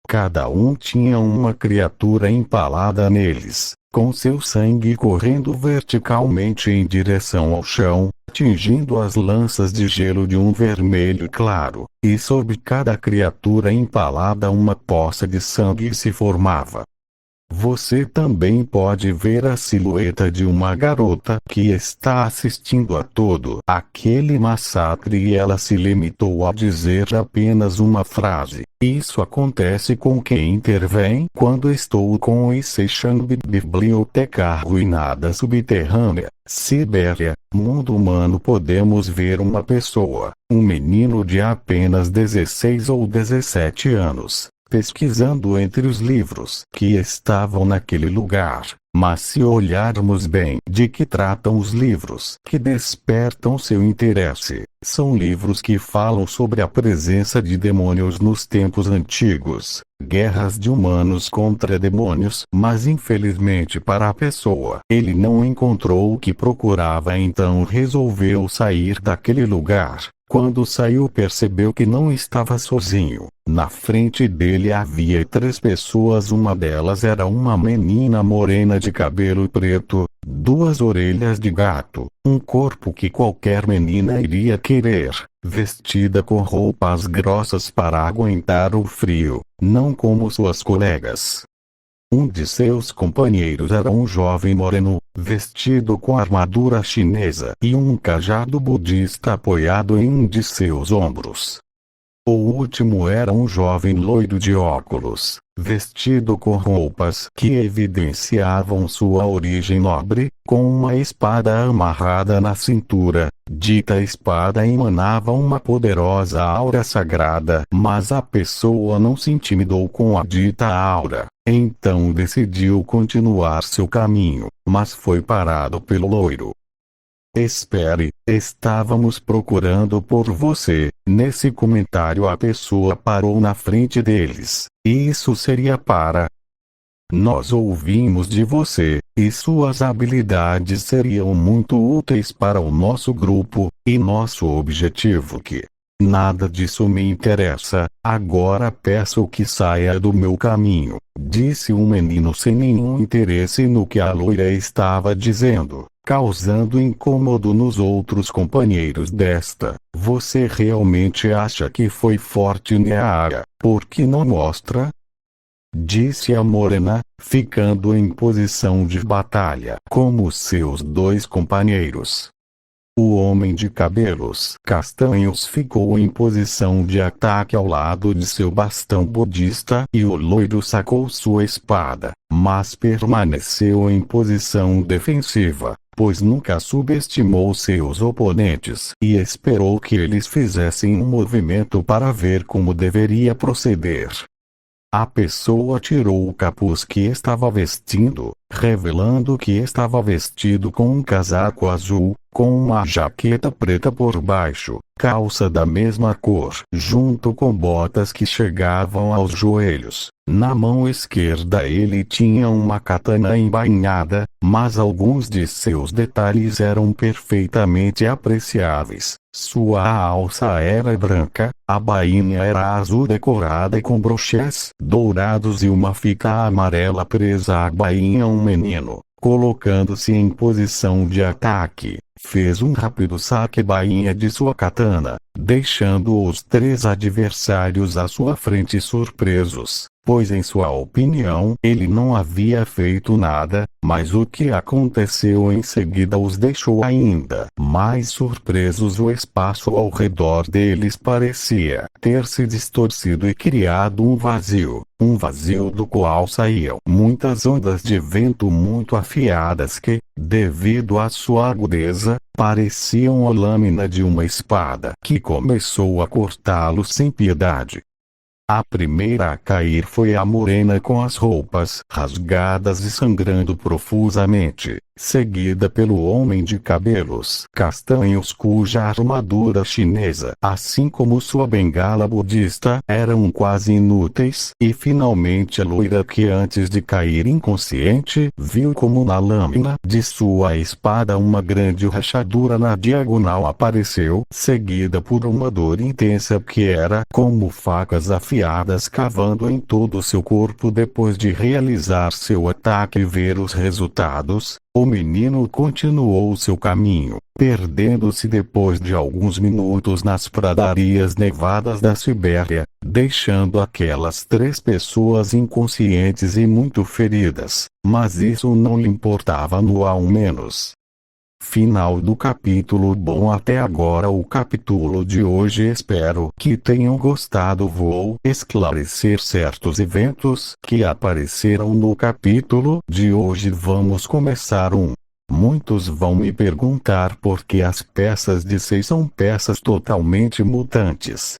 Cada um tinha uma criatura empalada neles, com seu sangue correndo verticalmente em direção ao chão, atingindo as lanças de gelo de um vermelho claro, e sob cada criatura empalada uma poça de sangue se formava. Você também pode ver a silhueta de uma garota que está assistindo a todo aquele massacre e ela se limitou a dizer apenas uma frase. Isso acontece com quem intervém quando estou com o Issei-Chang, biblioteca arruinada subterrânea, Sibéria, mundo humano. Podemos ver uma pessoa, um menino de apenas 16 ou 17 anos. Pesquisando entre os livros que estavam naquele lugar, mas se olharmos bem de que tratam os livros que despertam seu interesse, são livros que falam sobre a presença de demônios nos tempos antigos, guerras de humanos contra demônios, mas infelizmente para a pessoa, ele não encontrou o que procurava, então resolveu sair daquele lugar. Quando saiu, percebeu que não estava sozinho. Na frente dele havia 3 pessoas, uma delas era uma menina morena de cabelo preto, 2 orelhas de gato, um corpo que qualquer menina iria querer, vestida com roupas grossas para aguentar o frio, não como suas colegas. Um de seus companheiros era um jovem moreno, vestido com armadura chinesa e um cajado budista apoiado em um de seus ombros. O último era um jovem loiro de óculos, vestido com roupas que evidenciavam sua origem nobre, com uma espada amarrada na cintura. Dita espada emanava uma poderosa aura sagrada, mas a pessoa não se intimidou com a dita aura. Então decidiu continuar seu caminho, mas foi parado pelo loiro. Espere, estávamos procurando por você. Nesse comentário a pessoa parou na frente deles. Isso seria para... Nós ouvimos de você, e suas habilidades seriam muito úteis para o nosso grupo, e nosso objetivo que... Nada disso me interessa, agora peço que saia do meu caminho, disse um menino sem nenhum interesse no que a loira estava dizendo, causando incômodo nos outros companheiros desta. Você realmente acha que foi forte, Neara? Por que não mostra? Disse a morena, ficando em posição de batalha, como seus 2 companheiros. O homem de cabelos castanhos ficou em posição de ataque ao lado de seu bastão budista e o loiro sacou sua espada, mas permaneceu em posição defensiva, pois nunca subestimou seus oponentes e esperou que eles fizessem um movimento para ver como deveria proceder. A pessoa tirou o capuz que estava vestindo, revelando que estava vestido com um casaco azul, com uma jaqueta preta por baixo, calça da mesma cor, junto com botas que chegavam aos joelhos. Na mão esquerda ele tinha uma katana embainhada, mas alguns de seus detalhes eram perfeitamente apreciáveis. Sua alça era branca, a bainha era azul decorada com brochês dourados e uma fita amarela presa à bainha. Um menino, colocando-se em posição de ataque, fez um rápido saque bainha de sua katana, deixando os 3 adversários à sua frente surpresos, pois em sua opinião ele não havia feito nada, mas o que aconteceu em seguida os deixou ainda mais surpresos. O espaço ao redor deles parecia ter se distorcido e criado um vazio do qual saíam muitas ondas de vento muito afiadas que, devido à sua agudeza, pareciam a lâmina de uma espada que começou a cortá-los sem piedade. A primeira a cair foi a morena com as roupas rasgadas e sangrando profusamente, seguida pelo homem de cabelos castanhos cuja armadura chinesa, assim como sua bengala budista, eram quase inúteis, e finalmente a loira que antes de cair inconsciente, viu como na lâmina de sua espada uma grande rachadura na diagonal apareceu, seguida por uma dor intensa que era como facas afiadas cavando em todo o seu corpo. Depois de realizar seu ataque e ver os resultados, o menino continuou seu caminho, perdendo-se depois de alguns minutos nas pradarias nevadas da Sibéria, deixando aquelas 3 pessoas inconscientes e muito feridas, mas isso não lhe importava no ao menos. Final do capítulo. Bom, até agora o capítulo de hoje. Espero que tenham gostado. Vou esclarecer certos eventos que apareceram no capítulo de hoje. Vamos começar. Muitos vão me perguntar por que as peças de 6 são peças totalmente mutantes.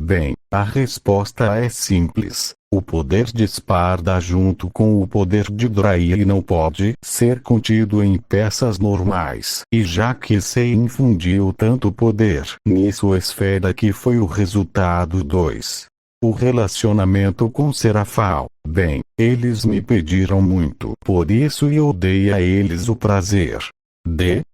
Bem, a resposta é simples. O poder de Esparda junto com o poder de Draia não pode ser contido em peças normais. E já que Sei infundiu tanto poder nisso esfera que foi o resultado 2. O relacionamento com Serafal, bem, eles me pediram muito, por isso eu dei a eles o prazer.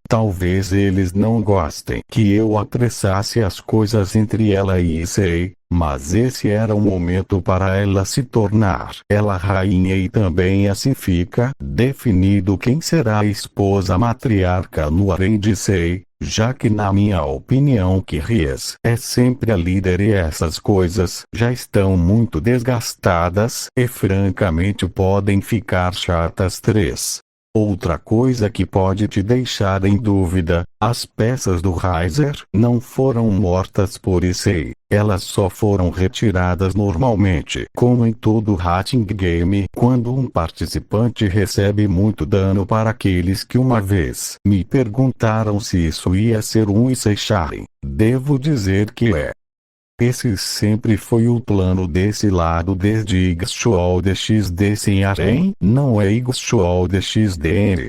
Talvez eles não gostem que eu apressasse as coisas entre ela e Issei, mas esse era o momento para ela se tornar ela rainha e também assim fica definido quem será a esposa matriarca no harém de Issei, já que na minha opinião que Ries é sempre a líder e essas coisas já estão muito desgastadas e francamente podem ficar chatas. 3. Outra coisa que pode te deixar em dúvida, as peças do Riser não foram mortas por Issei, elas só foram retiradas normalmente. Como em todo Hatching Game, quando um participante recebe muito dano. Para aqueles que uma vez me perguntaram se isso ia ser um Issei Sharin, devo dizer que é. Esse sempre foi o plano desse lado desde Iguachualde XD sem harém, não é Iguachualde XDN.